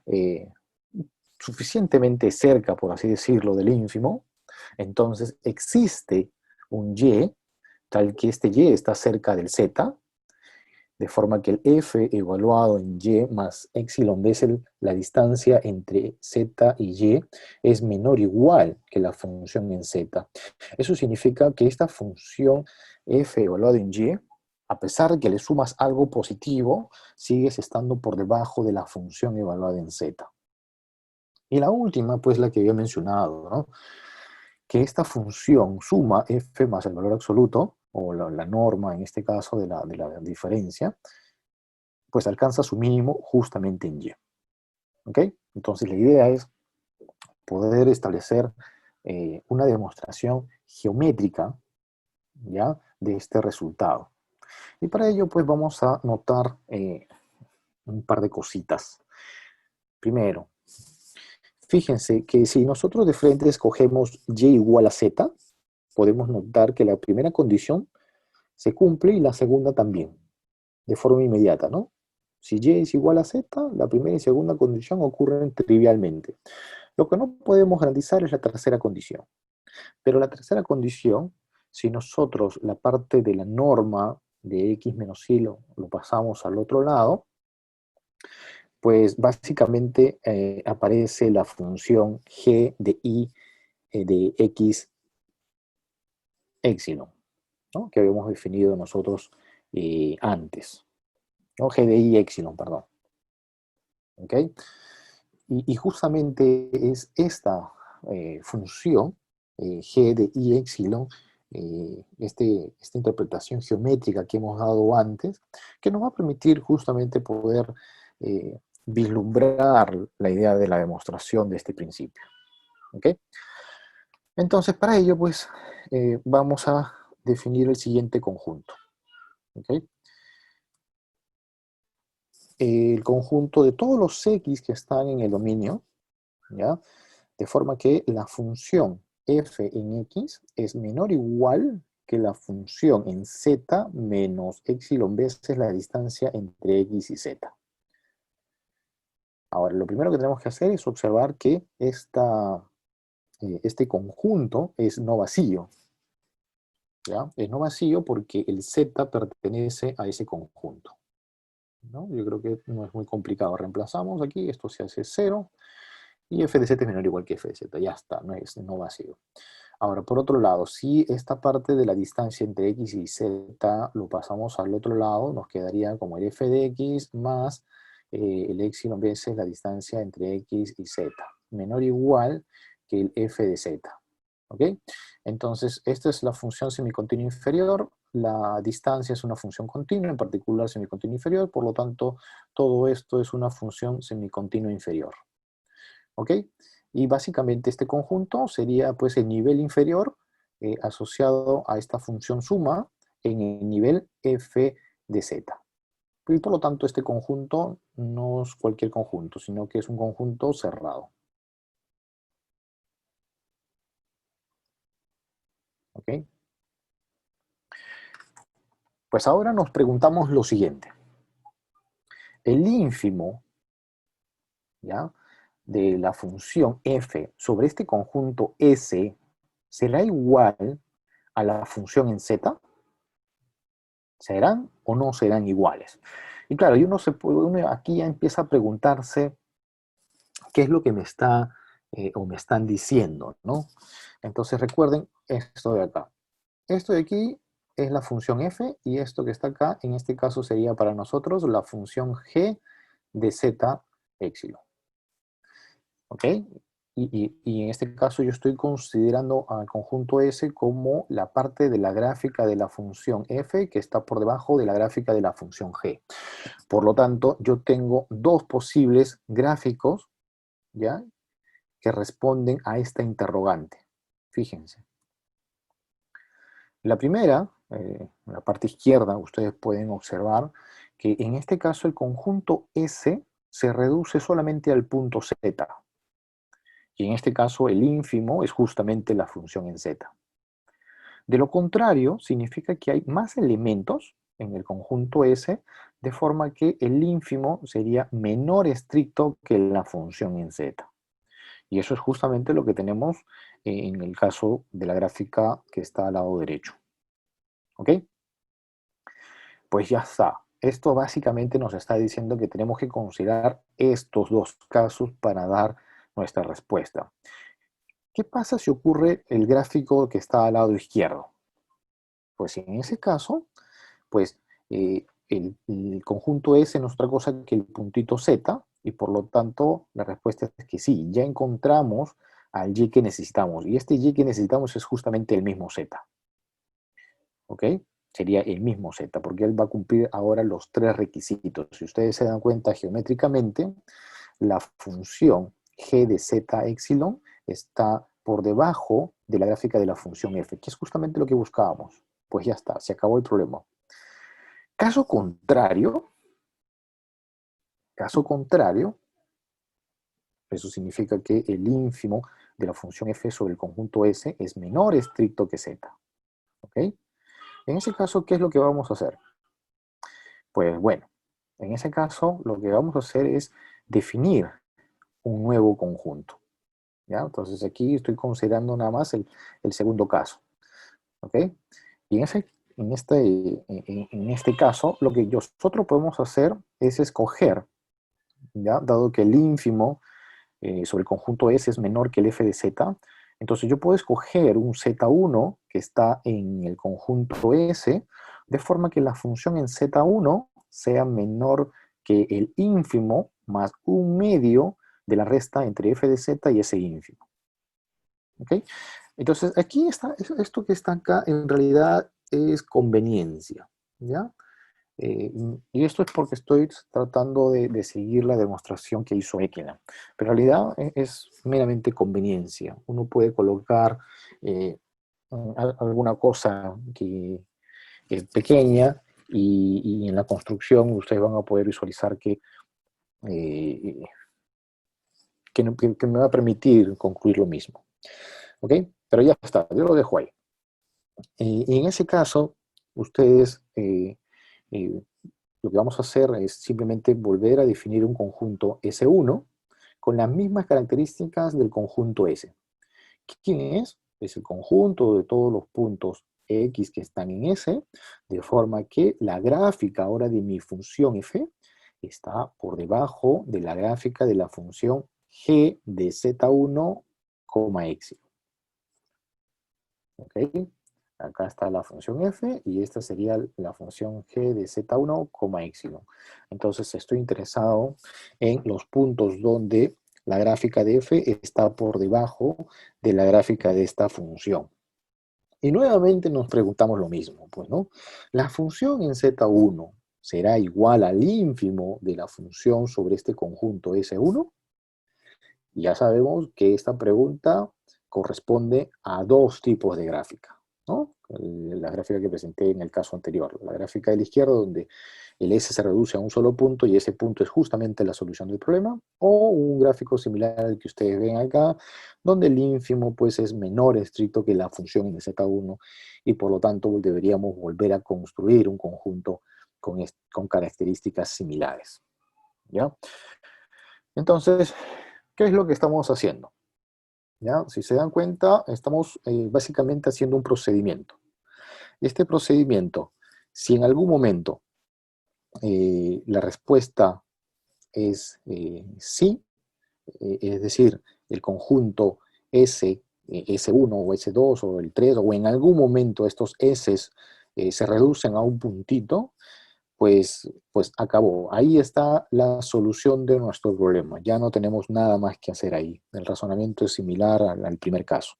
suficientemente cerca, por así decirlo, del ínfimo, entonces existe un y, tal que este y está cerca del z, de forma que el f evaluado en y más épsilon veces la distancia entre z y y es menor o igual que la función en z. Eso significa que esta función f evaluado en y, a pesar de que le sumas algo positivo, sigues estando por debajo de la función evaluada en z. Y la última, pues la que había mencionado, ¿no? Que esta función suma f más el valor absoluto, o la norma en este caso de la diferencia, pues alcanza su mínimo justamente en y. ¿Ok? Entonces la idea es poder establecer una demostración geométrica, ¿ya?, de este resultado. Y para ello pues vamos a notar un par de cositas. Primero, fíjense que si nosotros de frente escogemos y igual a z, podemos notar que la primera condición se cumple y la segunda también, de forma inmediata, ¿no? Si y es igual a z, la primera y segunda condición ocurren trivialmente. Lo que no podemos garantizar es la tercera condición. Pero la tercera condición, si nosotros la parte de la norma de x menos y lo pasamos al otro lado, pues básicamente aparece la función g de y de x épsilon, ¿no?, que habíamos definido nosotros antes. ¿No? G de y épsilon, perdón. ¿Ok? Y justamente es esta función, g de y épsilon, esta interpretación geométrica que hemos dado antes, que nos va a permitir justamente poder vislumbrar la idea de la demostración de este principio. ¿Ok? Entonces, para ello, pues, vamos a definir el siguiente conjunto. ¿Ok? El conjunto de todos los x que están en el dominio, ¿ya?, de forma que la función f en x es menor o igual que la función en z menos épsilon veces la distancia entre x y z. Ahora, lo primero que tenemos que hacer es observar que este conjunto es no vacío, ¿ya? Es no vacío porque el z pertenece a ese conjunto, ¿no? Yo creo que no es muy complicado. Reemplazamos aquí, esto se hace 0, y f de z es menor o igual que f de z. Ya está, no es no vacío. Ahora, por otro lado, si esta parte de la distancia entre x y z lo pasamos al otro lado, nos quedaría como el f de x más el épsilon veces la distancia entre x y z, menor o igual que el f de z. ¿Ok? Entonces, esta es la función semicontinua inferior. La distancia es una función continua, en particular semicontinua inferior, por lo tanto, todo esto es una función semicontinua inferior. ¿Ok? Y básicamente este conjunto sería pues el nivel inferior asociado a esta función suma en el nivel f de z. Y por lo tanto este conjunto no es cualquier conjunto, sino que es un conjunto cerrado. ¿Ok? Pues ahora nos preguntamos lo siguiente. El ínfimo, ¿ya?, de la función f sobre este conjunto S será igual a la función en z. ¿Serán o no serán iguales? Y claro, uno aquí ya empieza a preguntarse qué es lo que me está o me están diciendo, ¿no? Entonces recuerden esto de acá. Esto de aquí es la función f y esto que está acá, en este caso sería para nosotros la función g de z épsilon. ¿Ok? Y en este caso yo estoy considerando al conjunto S como la parte de la gráfica de la función f que está por debajo de la gráfica de la función g. Por lo tanto, yo tengo dos posibles gráficos, ¿ya?, que responden a esta interrogante. Fíjense. La primera, en la parte izquierda, ustedes pueden observar que en este caso el conjunto S se reduce solamente al punto Z. Y en este caso el ínfimo es justamente la función en Z. De lo contrario, significa que hay más elementos en el conjunto S, de forma que el ínfimo sería menor estricto que la función en Z. Y eso es justamente lo que tenemos en el caso de la gráfica que está al lado derecho. ¿Ok? Pues ya está. Esto básicamente nos está diciendo que tenemos que considerar estos dos casos para dar nuestra respuesta. ¿Qué pasa si ocurre el gráfico que está al lado izquierdo? Pues en ese caso, pues el conjunto S no es otra cosa que el puntito Z, y por lo tanto la respuesta es que sí, ya encontramos al Y que necesitamos, y este Y que necesitamos es justamente el mismo Z. ¿Ok? Sería el mismo Z, porque él va a cumplir ahora los tres requisitos. Si ustedes se dan cuenta geométricamente, la función g de z épsilon está por debajo de la gráfica de la función f, que es justamente lo que buscábamos. Pues ya está, se acabó el problema. Caso contrario, eso significa que el ínfimo de la función f sobre el conjunto S es menor estricto que z. ¿Ok? En ese caso, ¿qué es lo que vamos a hacer? Pues bueno, en ese caso lo que vamos a hacer es definir un nuevo conjunto. ¿Ya? Entonces aquí estoy considerando nada más el segundo caso. ¿Ok? Y en este caso, lo que nosotros podemos hacer es escoger, ¿ya?, dado que el ínfimo sobre el conjunto S es menor que el f de z, entonces yo puedo escoger un z1 que está en el conjunto S, de forma que la función en z1 sea menor que el ínfimo más un medio de la resta entre f de z y ese ínfimo. ¿Ok? Entonces, aquí está, esto que está acá en realidad es conveniencia, ¿ya? Y esto es porque estoy tratando de seguir la demostración que hizo Ekela. Pero en realidad es meramente conveniencia. Uno puede colocar alguna cosa que es pequeña y en la construcción ustedes van a poder visualizar eh, que me va a permitir concluir lo mismo. ¿Ok? Pero ya está, yo lo dejo ahí. Y en ese caso, ustedes eh, lo que vamos a hacer es simplemente volver a definir un conjunto S1 con las mismas características del conjunto S. ¿Quién es? Es el conjunto de todos los puntos X que están en S, de forma que la gráfica ahora de mi función f está por debajo de la gráfica de la función g de z1, épsilon. ¿Ok? Acá está la función f y esta sería la función g de z1, épsilon. Entonces estoy interesado en los puntos donde la gráfica de f está por debajo de la gráfica de esta función. Y nuevamente nos preguntamos lo mismo, pues, ¿no? La función en z1 será igual al ínfimo de la función sobre este conjunto S1. Y ya sabemos que esta pregunta corresponde a dos tipos de gráfica, ¿no? La gráfica que presenté en el caso anterior, la gráfica de la izquierda donde el S se reduce a un solo punto y ese punto es justamente la solución del problema, o un gráfico similar al que ustedes ven acá, donde el ínfimo pues es menor estricto que la función en Z1 y por lo tanto deberíamos volver a construir un conjunto con características similares, ¿ya? Entonces, ¿qué es lo que estamos haciendo? ¿Ya? Si se dan cuenta, estamos básicamente haciendo un procedimiento. Este procedimiento, si en algún momento la respuesta es sí, es decir, el conjunto S, S1 o S2 o el 3, o en algún momento estos S se reducen a un puntito, pues acabó. Ahí está la solución de nuestro problema. Ya no tenemos nada más que hacer ahí. El razonamiento es similar al primer caso.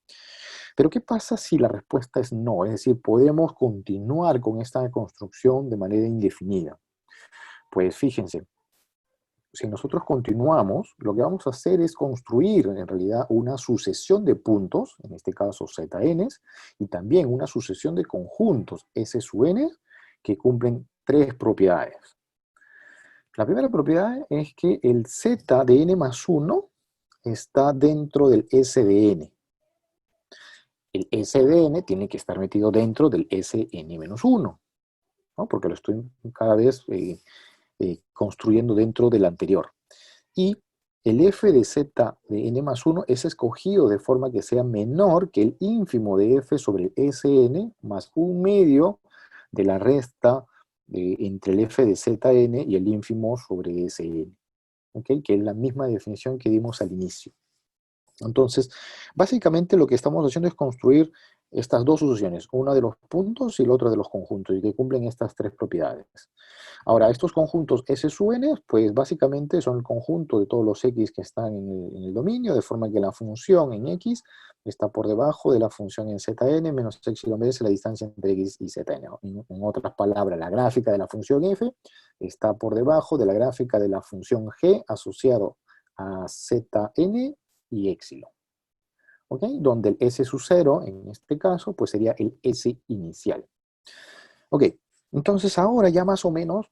Pero ¿qué pasa si la respuesta es no? Es decir, podemos continuar con esta construcción de manera indefinida. Pues fíjense, si nosotros continuamos, lo que vamos a hacer es construir en realidad una sucesión de puntos, en este caso zn, y también una sucesión de conjuntos S sub n que cumplen tres propiedades. La primera propiedad es que el z de n más 1 está dentro del S de n. El S de n tiene que estar metido dentro del Sn menos 1, ¿no? Porque lo estoy cada vez construyendo dentro del anterior. Y el f de z de n más 1 es escogido de forma que sea menor que el ínfimo de f sobre el Sn más un medio de la resta entre el f de zn y el ínfimo sobre Sn. ¿Okay? Que es la misma definición que dimos al inicio. Entonces, básicamente lo que estamos haciendo es construir estas dos sucesiones, una de los puntos y la otra de los conjuntos, y que cumplen estas tres propiedades. Ahora, estos conjuntos S sub n, pues básicamente son el conjunto de todos los x que están en el dominio, de forma que la función en x está por debajo de la función en zn menos epsilon es la distancia entre x y zn. En otras palabras, la gráfica de la función f está por debajo de la gráfica de la función g asociado a zn y epsilon. ¿Ok? Donde el S sub 0, en este caso, pues sería el S inicial. Ok, entonces ahora ya más o menos,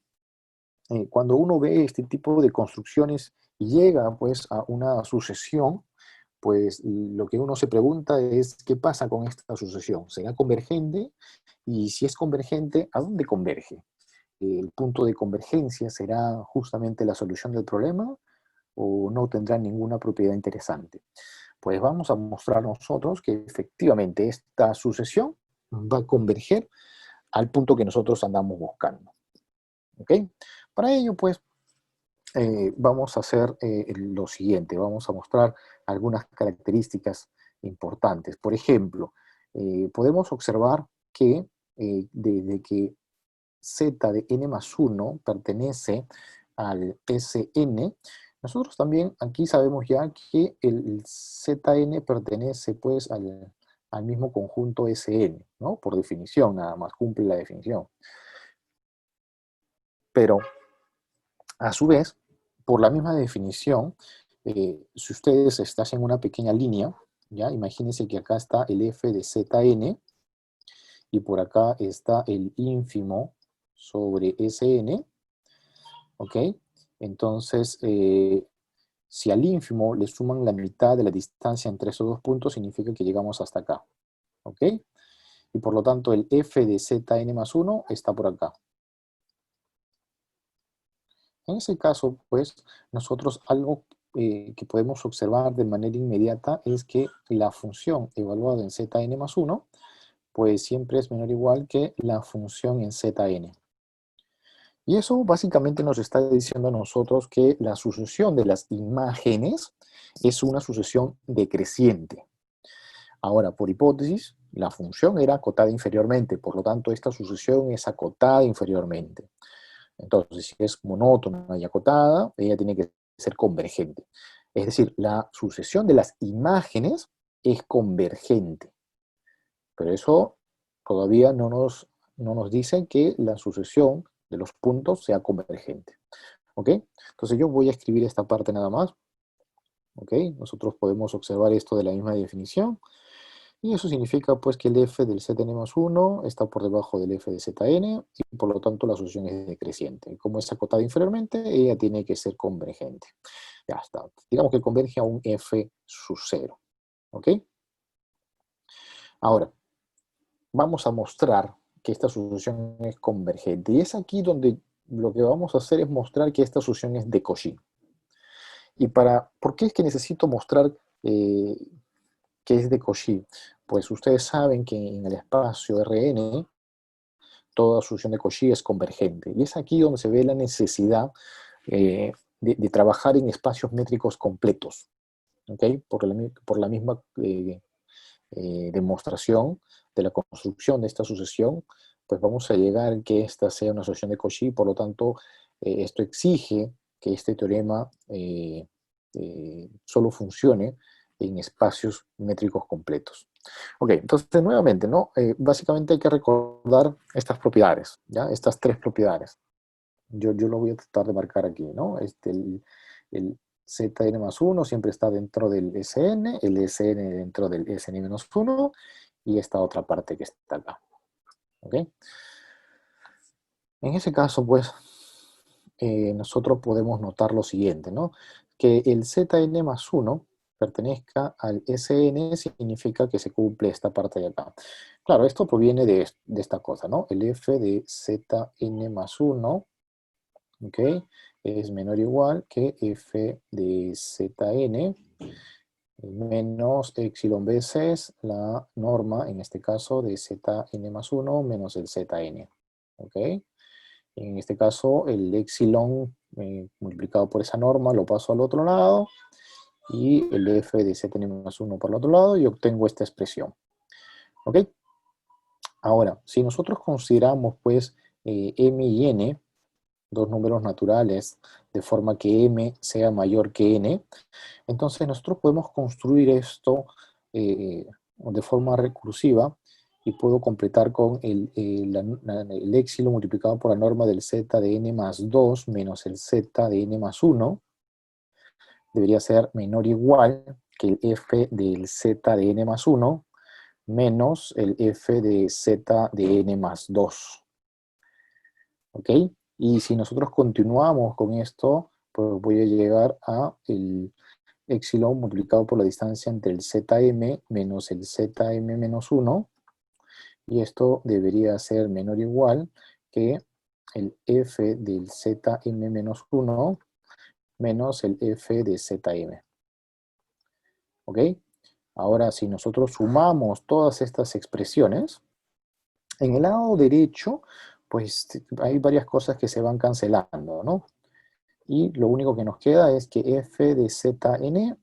cuando uno ve este tipo de construcciones y llega pues a una sucesión, pues lo que uno se pregunta es ¿qué pasa con esta sucesión? ¿Será convergente? Y si es convergente, ¿a dónde converge? ¿El punto de convergencia será justamente la solución del problema o no tendrá ninguna propiedad interesante? Pues vamos a mostrar nosotros que efectivamente esta sucesión va a converger al punto que nosotros andamos buscando. ¿Ok? Para ello, pues, vamos a hacer lo siguiente. Vamos a mostrar algunas características importantes. Por ejemplo, podemos observar que desde que z de n más 1 pertenece al Sn, nosotros también aquí sabemos ya que el Zn pertenece pues al mismo conjunto Sn, ¿no? Por definición, nada más cumple la definición. Pero, a su vez, por la misma definición, si ustedes están en una pequeña línea, ¿ya? Imagínense que acá está el f de Zn y por acá está el ínfimo sobre Sn, ¿ok? Entonces, si al ínfimo le suman la mitad de la distancia entre esos dos puntos, significa que llegamos hasta acá, ¿ok? Y por lo tanto, el f de Zn más 1 está por acá. En ese caso, pues, nosotros algo que podemos observar de manera inmediata es que la función evaluada en Zn más 1, pues siempre es menor o igual que la función en Zn. Y eso básicamente nos está diciendo a nosotros que la sucesión de las imágenes es una sucesión decreciente. Ahora, por hipótesis, la función era acotada inferiormente, por lo tanto, esta sucesión es acotada inferiormente. Entonces, si es monótona y acotada, ella tiene que ser convergente. Es decir, la sucesión de las imágenes es convergente. Pero eso todavía no nos dice que la sucesión de los puntos sea convergente. ¿Ok? Entonces yo voy a escribir esta parte nada más. ¿Ok? Nosotros podemos observar esto de la misma definición. Y eso significa pues que el f del Zn más 1 está por debajo del f de Zn y por lo tanto la solución es decreciente. Como es acotada inferiormente, ella tiene que ser convergente. Ya está. Digamos que converge a un f sub 0. ¿Ok? Ahora, vamos a mostrar que esta solución es convergente. Y es aquí donde lo que vamos a hacer es mostrar que esta solución es de Cauchy. ¿Por qué es que necesito mostrar que es de Cauchy? Pues ustedes saben que en el espacio Rn toda sucesión de Cauchy es convergente. Y es aquí donde se ve la necesidad de trabajar en espacios métricos completos, ¿ok? Por la misma demostración de la construcción de esta sucesión, pues vamos a llegar a que esta sea una sucesión de Cauchy, por lo tanto, esto exige que este teorema solo funcione en espacios métricos completos. Ok, entonces nuevamente, ¿no? Básicamente hay que recordar estas propiedades, ¿ya? Estas tres propiedades. Yo lo voy a tratar de marcar aquí, ¿no? El Zn más 1 siempre está dentro del Sn, el Sn dentro del Sn menos 1 y esta otra parte que está acá. ¿Ok? En ese caso, pues, nosotros podemos notar lo siguiente, ¿no? Que el Zn más 1 pertenezca al Sn significa que se cumple esta parte de acá. Claro, esto proviene de esta cosa, ¿no? El f de Zn más 1, ¿ok? Es menor o igual que f de Zn menos epsilon veces la norma, en este caso, de Zn más 1 menos el Zn, ¿ok? En este caso, el epsilon multiplicado por esa norma lo paso al otro lado y el f de Zn más 1 por el otro lado y obtengo esta expresión. ¿Ok? Ahora, si nosotros consideramos pues m y n, dos números naturales, de forma que m sea mayor que n, entonces nosotros podemos construir esto de forma recursiva y puedo completar con el epsilon multiplicado por la norma del z de n más 2 menos el z de n más 1. Debería ser menor o igual que el f del z de n más 1 menos el f de z de n más 2. ¿Ok? Y si nosotros continuamos con esto, pues voy a llegar a el epsilon multiplicado por la distancia entre el zm menos el zm menos 1, y esto debería ser menor o igual que el f del zm menos 1 menos el f de zm. ¿Ok? Ahora, si nosotros sumamos todas estas expresiones, en el lado derecho, pues hay varias cosas que se van cancelando, ¿no? Y lo único que nos queda es que f de zn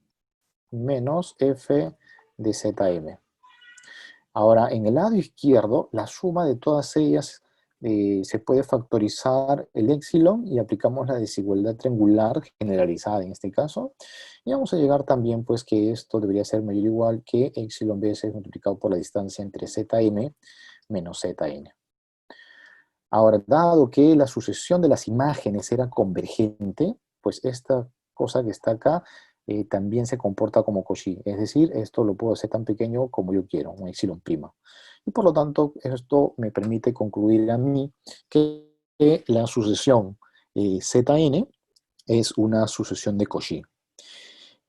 menos f de zm. Ahora, en el lado izquierdo, la suma de todas ellas se puede factorizar el epsilon y aplicamos la desigualdad triangular generalizada en este caso. Y vamos a llegar también pues que esto debería ser mayor o igual que epsilon veces multiplicado por la distancia entre zm menos zn. Ahora, dado que la sucesión de las imágenes era convergente, pues esta cosa que está acá también se comporta como Cauchy. Es decir, esto lo puedo hacer tan pequeño como yo quiero, un epsilon prima. Y por lo tanto, esto me permite concluir a mí que la sucesión Zn es una sucesión de Cauchy.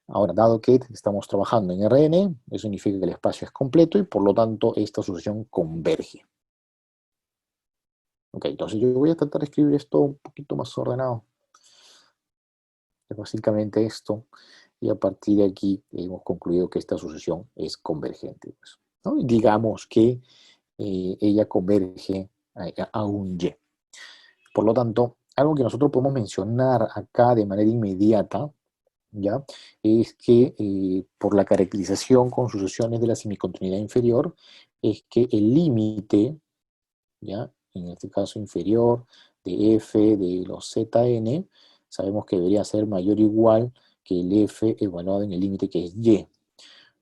Ahora, dado que estamos trabajando en Rn, eso significa que el espacio es completo y por lo tanto esta sucesión converge. Ok, entonces yo voy a tratar de escribir esto un poquito más ordenado. Es básicamente esto, y a partir de aquí hemos concluido que esta sucesión es convergente, pues, ¿no? Y digamos que ella converge a un Y. Por lo tanto, algo que nosotros podemos mencionar acá de manera inmediata, ¿ya? Es que por la caracterización con sucesiones de la semicontinuidad inferior, es que el límite, ¿ya? En este caso inferior de f de los zn, sabemos que debería ser mayor o igual que el f evaluado en el límite que es y.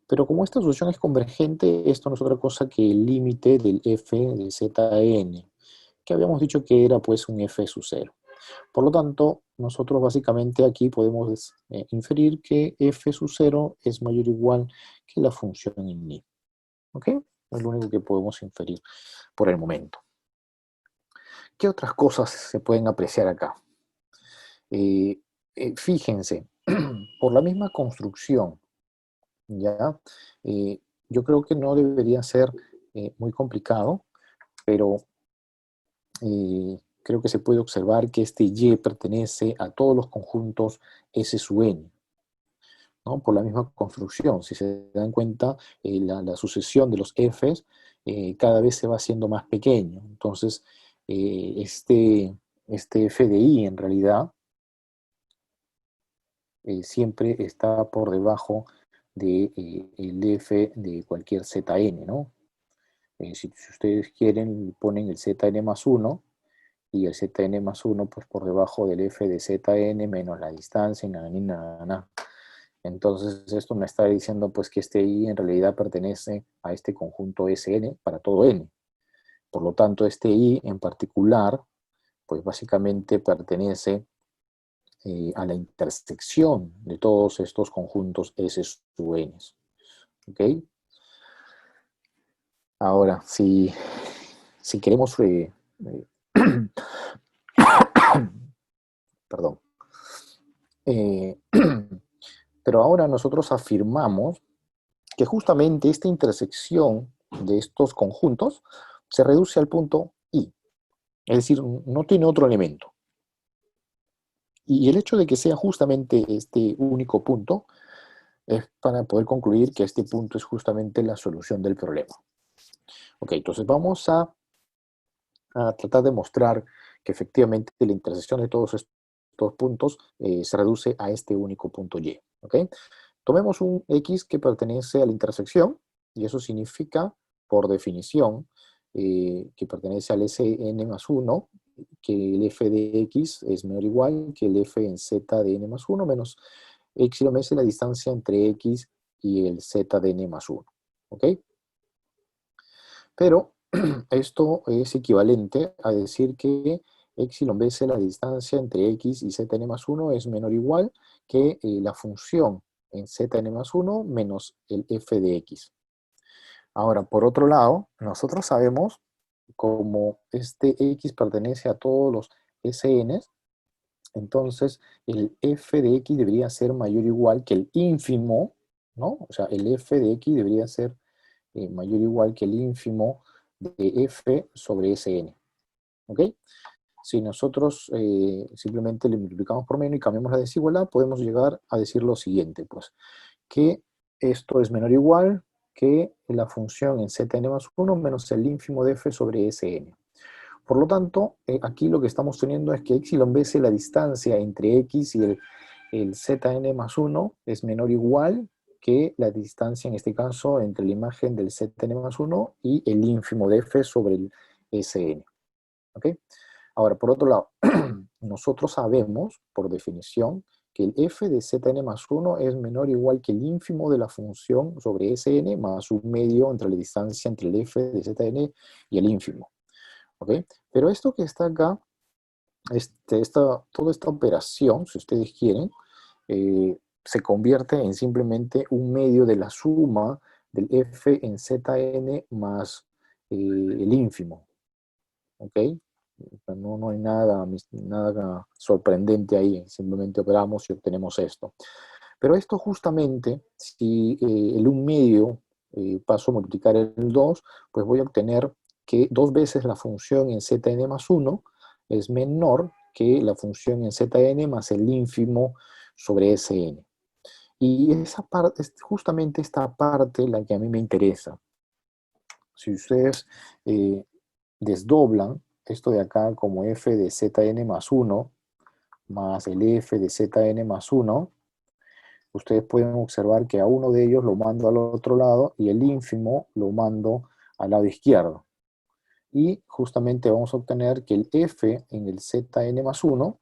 Pero como esta solución es convergente, esto no es otra cosa que el límite del f de zn, que habíamos dicho que era pues un f sub 0. Por lo tanto, nosotros básicamente aquí podemos inferir que f sub 0 es mayor o igual que la función en i. ¿Ok? Es lo único que podemos inferir por el momento. ¿Qué otras cosas se pueden apreciar acá? Fíjense, por la misma construcción, ¿ya? Yo creo que no debería ser muy complicado, pero creo que se puede observar que este Y pertenece a todos los conjuntos S sub n, ¿no? Por la misma construcción. Si se dan cuenta, la sucesión de los Fs cada vez se va haciendo más pequeño. Entonces, este f de i en realidad siempre está por debajo de el f de cualquier zn, ¿no? Si ustedes quieren, ponen el zn más 1 y el zn más 1 pues por debajo del f de zn menos la distancia, y nada, ni nada, nada. Entonces esto me está diciendo pues que este i en realidad pertenece a este conjunto Sn para todo n. Por lo tanto, este i en particular pues básicamente pertenece a la intersección de todos estos conjuntos S sub n. ¿Ok? Ahora, si queremos... perdón. Eh, pero ahora nosotros afirmamos que justamente esta intersección de estos conjuntos se reduce al punto I. Es decir, no tiene otro elemento. Y el hecho de que sea justamente este único punto es para poder concluir que este punto es justamente la solución del problema. Ok, entonces vamos a tratar de mostrar que efectivamente la intersección de todos estos puntos se reduce a este único punto Y. ¿Ok? Tomemos un X que pertenece a la intersección, y eso significa, por definición, que pertenece al Sn más 1, que el f de x es menor o igual que el f en z de n más 1 menos epsilon es la distancia entre x y el z de n más 1. ¿Ok? Pero esto es equivalente a decir que epsilon veces la distancia entre x y zn más 1 es menor o igual que la función en zn más 1 menos el f de x. Ahora, por otro lado, nosotros sabemos como este x pertenece a todos los Sn, entonces el f de x debería ser mayor o igual que el ínfimo, ¿no? O sea, el f de x debería ser mayor o igual que el ínfimo de f sobre Sn. ¿Ok? Si nosotros simplemente le multiplicamos por menos y cambiamos la desigualdad, podemos llegar a decir lo siguiente, pues, que esto es menor o igual que la función en Zn más 1 menos el ínfimo de f sobre Sn. Por lo tanto, aquí lo que estamos teniendo es que epsilon veces la distancia entre x y el Zn más 1 es menor o igual que la distancia, en este caso, entre la imagen del Zn más 1 y el ínfimo de f sobre el Sn. ¿Ok? Ahora, por otro lado, nosotros sabemos, por definición, que el f de Zn más 1 es menor o igual que el ínfimo de la función sobre Sn más un medio entre la distancia entre el f de Zn y el ínfimo. ¿Ok? Pero esto que está acá, toda esta operación, si ustedes quieren, se convierte en simplemente un medio de la suma del f en Zn más el ínfimo. ¿Ok? No hay nada sorprendente ahí, simplemente operamos y obtenemos esto. Pero esto justamente, si el 1 medio paso a multiplicar el 2, pues voy a obtener que 2 veces la función en Zn más 1 es menor que la función en Zn más el ínfimo sobre Sn. Y esa parte, es justamente esta parte la que a mí me interesa. Si ustedes desdoblan esto de acá como f de Zn más 1 más el f de Zn más 1, ustedes pueden observar que a uno de ellos lo mando al otro lado y el ínfimo lo mando al lado izquierdo. Y justamente vamos a obtener que el f en el Zn más 1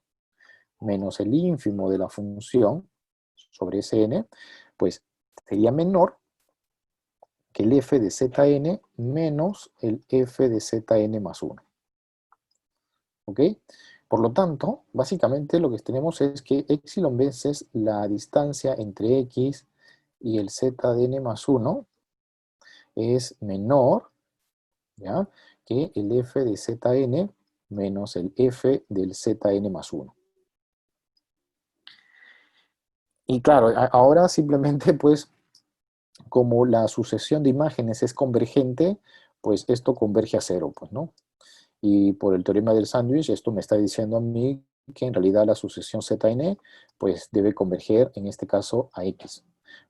menos el ínfimo de la función sobre Sn, pues sería menor que el f de Zn menos el f de Zn más 1. ¿Ok? Por lo tanto, básicamente lo que tenemos es que epsilon veces la distancia entre x y el Zn más 1 es menor, ¿ya?, que el f de Zn menos el f del Zn más 1. Y claro, ahora simplemente pues como la sucesión de imágenes es convergente, pues esto converge a cero, pues, ¿no? Y por el teorema del sándwich, esto me está diciendo a mí que en realidad la sucesión Zn pues debe converger en este caso a x.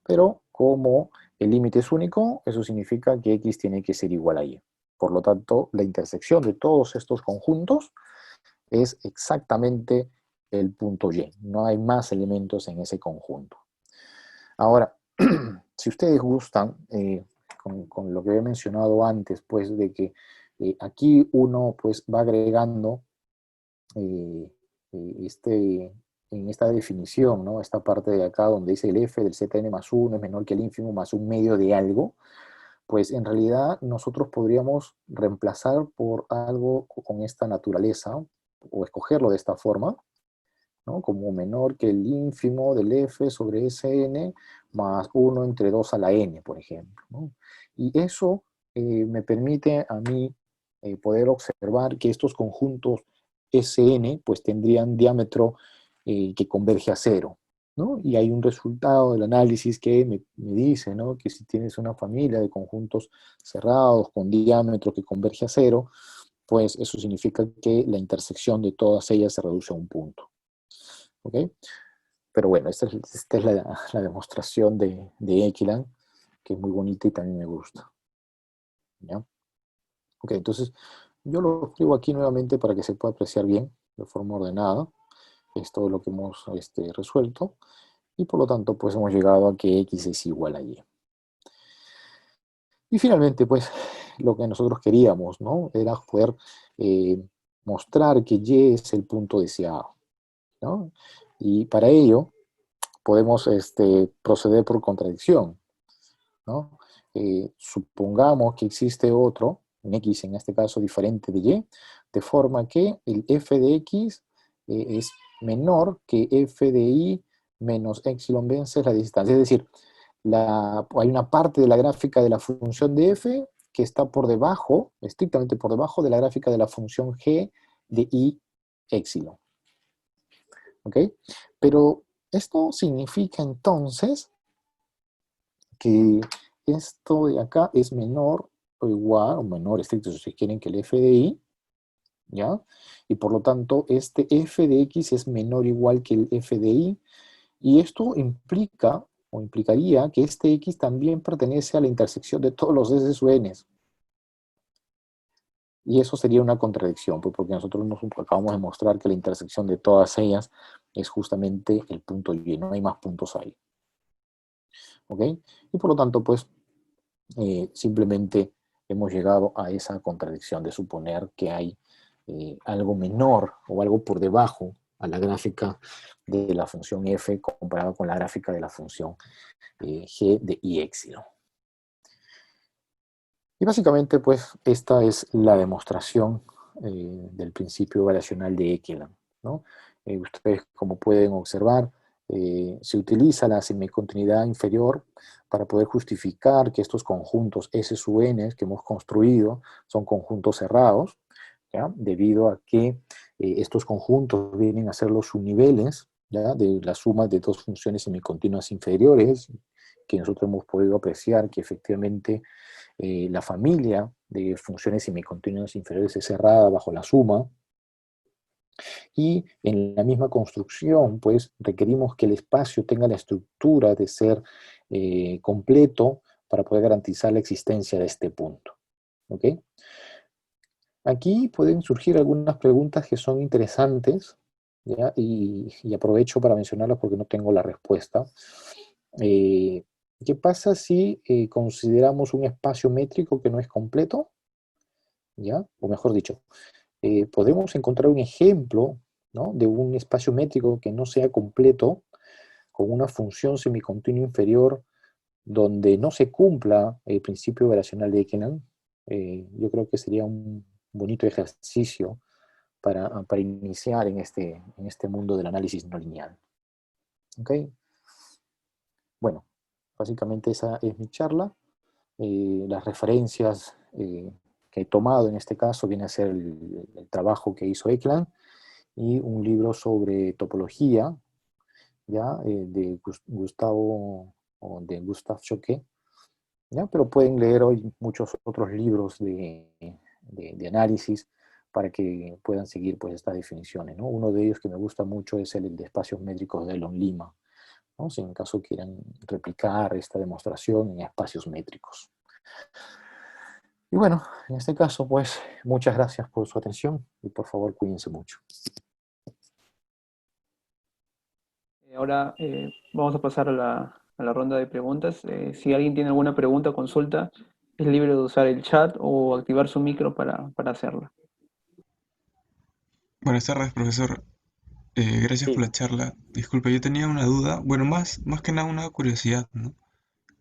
Pero como el límite es único, eso significa que x tiene que ser igual a y. Por lo tanto, la intersección de todos estos conjuntos es exactamente el punto Y. No hay más elementos en ese conjunto. Ahora, si ustedes gustan, con lo que he mencionado antes, pues de que aquí uno pues va agregando eh, en esta definición, ¿no? Esta parte de acá donde dice el f del zn más 1 es menor que el ínfimo más un medio de algo, pues en realidad nosotros podríamos reemplazar por algo con esta naturaleza o escogerlo de esta forma, ¿no? Como menor que el ínfimo del f sobre Sn más 1 entre 2 a la n, por ejemplo, ¿no? Y eso me permite a mí poder observar que estos conjuntos Sn pues tendrían diámetro que converge a cero, ¿no? Y hay un resultado del análisis que me dice, ¿no? Que si tienes una familia de conjuntos cerrados con diámetro que converge a cero, pues eso significa que la intersección de todas ellas se reduce a un punto. ¿Ok? Pero bueno, esta es la demostración de Equilan, que es muy bonita y también me gusta. ¿Ya? Ok, entonces yo lo escribo aquí nuevamente para que se pueda apreciar bien, de forma ordenada. Es todo lo que hemos resuelto. Y por lo tanto, pues hemos llegado a que X es igual a Y. Y finalmente, pues, lo que nosotros queríamos, ¿no? Era poder mostrar que Y es el punto deseado, ¿no? Y para ello, podemos proceder por contradicción, ¿no? Supongamos que existe otro, un X en este caso diferente de Y, de forma que el f de X es menor que f de Y menos epsilon veces la distancia. Es decir, hay una parte de la gráfica de la función de f que está por debajo, estrictamente por debajo de la gráfica de la función g de Y epsilon. ¿Ok? Pero esto significa entonces que esto de acá es menor o igual, o menor estricto si ustedes quieren, que el f de y, ¿ya? Y por lo tanto, este f de x es menor o igual que el f de y esto implica, o implicaría, que este x también pertenece a la intersección de todos los s u n. Y eso sería una contradicción, pues porque nosotros nos acabamos de mostrar que la intersección de todas ellas es justamente el punto y, no hay más puntos ahí. ¿Ok? Y por lo tanto, pues, simplemente hemos llegado a esa contradicción de suponer que hay algo menor o algo por debajo a la gráfica de la función f comparado con la gráfica de la función g de y epsilon. Y básicamente, pues, esta es la demostración del principio variacional de Equilan, ¿no? Ustedes, como pueden observar, se utiliza la semicontinuidad inferior para poder justificar que estos conjuntos S sub n que hemos construido son conjuntos cerrados, ¿ya? Debido a que estos conjuntos vienen a ser los subniveles, ¿ya? De la suma de dos funciones semicontinuas inferiores, que nosotros hemos podido apreciar que efectivamente la familia de funciones semicontinuas inferiores es cerrada bajo la suma, y en la misma construcción, pues, requerimos que el espacio tenga la estructura de ser completo para poder garantizar la existencia de este punto. ¿Ok? Aquí pueden surgir algunas preguntas que son interesantes, ¿ya? Y aprovecho para mencionarlas porque no tengo la respuesta. Eh, ¿Qué pasa si consideramos un espacio métrico que no es completo? ¿Ya? O mejor dicho, podemos encontrar un ejemplo, ¿no? De un espacio métrico que no sea completo, con una función semicontinua inferior donde no se cumpla el principio variacional de Ekenan. Yo creo que sería un bonito ejercicio para iniciar en este mundo del análisis no lineal. ¿Ok? Bueno, básicamente esa es mi charla. Las referencias que he tomado en este caso viene a ser el trabajo que hizo Ekland y un libro sobre topología, ¿ya? De Gustavo o de Gustav Choquet, ¿ya? Pero pueden leer hoy muchos otros libros de análisis para que puedan seguir pues, estas definiciones, ¿no? Uno de ellos que me gusta mucho es el de espacios métricos de Elon Lima, ¿no? Si en caso quieran replicar esta demostración en espacios métricos. Y bueno, en este caso, pues, muchas gracias por su atención y por favor cuídense mucho. Ahora vamos a pasar a la ronda de preguntas. Si alguien tiene alguna pregunta o consulta, es libre de usar el chat o activar su micro para hacerla. Buenas tardes, profesor. Gracias por Sí, la charla. Disculpe, yo tenía una duda, bueno, más que nada una curiosidad, ¿no? sí,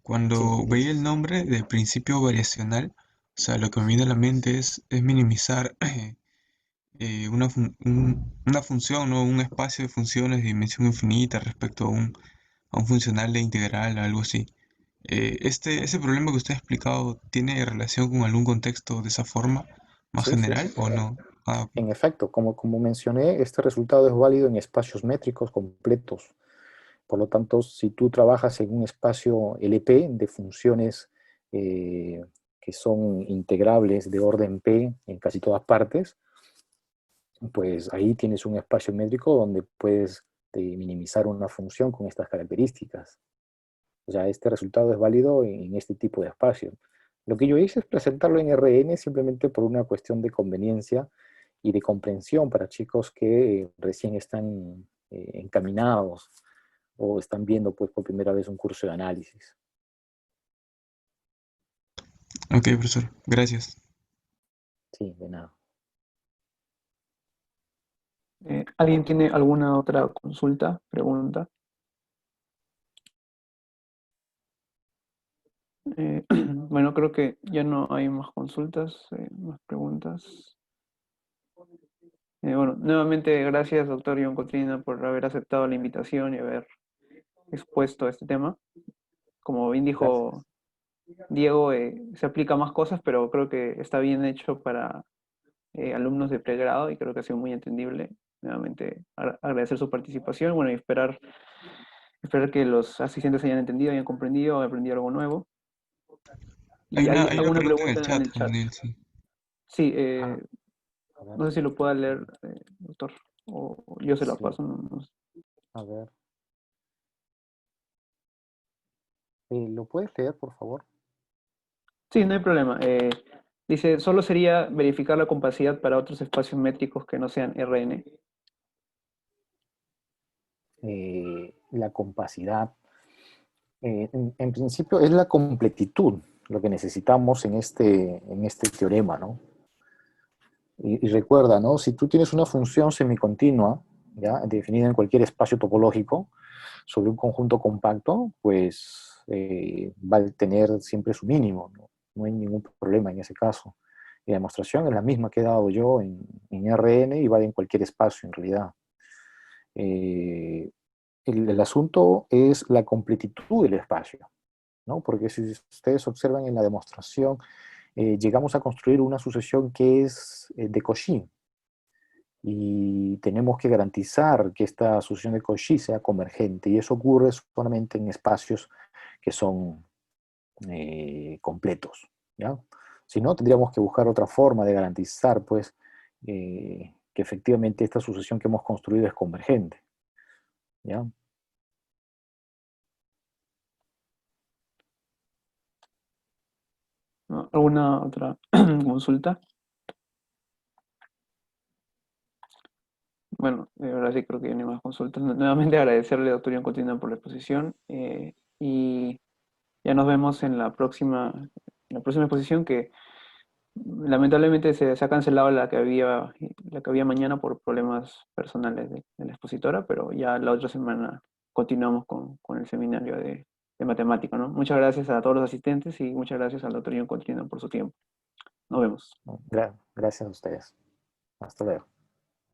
Cuando veía el nombre de principio variacional, o sea, lo que me viene a la mente es minimizar una función, ¿no? Un espacio de funciones de dimensión infinita respecto a un funcional de integral, algo así. ¿Ese problema que usted ha explicado tiene relación con algún contexto de esa forma más sí, sí. general o no? Ah, ok. En efecto, como mencioné, este resultado es válido en espacios métricos completos. Por lo tanto, si tú trabajas en un espacio LP de funciones eh, que son integrables de orden P en casi todas partes, pues ahí tienes un espacio métrico donde puedes minimizar una función con estas características. O sea, este resultado es válido en este tipo de espacio. Lo que yo hice es presentarlo en RN simplemente por una cuestión de conveniencia y de comprensión para chicos que recién están encaminados o están viendo pues por primera vez un curso de análisis. Ok, profesor, gracias. Sí, de nada. ¿Alguien tiene alguna otra consulta, pregunta? Bueno, creo que ya no hay más consultas, más preguntas. Bueno, nuevamente gracias, doctor John Cotrina, por haber aceptado la invitación y haber expuesto este tema. Como bien dijo Gracias. Diego, se aplica a más cosas, pero creo que está bien hecho para alumnos de pregrado y creo que ha sido muy entendible. Nuevamente agradecer su participación, bueno, y esperar que los asistentes hayan entendido, hayan comprendido, hayan aprendido algo nuevo. ¿Y hay Hay una alguna pregunta en el pregunta en chat, el Juan chat? Daniel, sí. Sí, Ah, a ver, no sé si lo pueda leer, doctor, o yo se la sí, paso. No sé. a ver. ¿Lo puedes leer, por favor? Sí, no hay problema. Dice, solo sería verificar la compacidad para otros espacios métricos que no sean Rn. La compacidad. En principio es la completitud lo que necesitamos en este teorema, ¿no? Y recuerda, ¿no? Si tú tienes una función semicontinua, ¿ya? Definida en cualquier espacio topológico sobre un conjunto compacto, pues va a tener siempre su mínimo, ¿no? No hay ningún problema en ese caso. Y la demostración es la misma que he dado yo en RN y vale en cualquier espacio en realidad. Eh, el asunto es la completitud del espacio, ¿no? Porque si ustedes observan en la demostración, llegamos a construir una sucesión que es de Cauchy y tenemos que garantizar que esta sucesión de Cauchy sea convergente y eso ocurre solamente en espacios que son completos, ¿ya? Si no, tendríamos que buscar otra forma de garantizar, pues, que efectivamente esta sucesión que hemos construido es convergente, ¿ya? ¿No? ¿Alguna otra consulta? Bueno, ahora sí creo que ya no hay más consultas. Nuevamente agradecerle, doctor Ion Continua, por la exposición y ya nos vemos en la próxima exposición que lamentablemente se ha cancelado la que había mañana por problemas personales de la expositora, pero ya la otra semana continuamos con el seminario de matemática, ¿no? Muchas gracias a todos los asistentes y muchas gracias al doctor Ion Continua por su tiempo. Nos vemos. Gracias a ustedes. Hasta luego.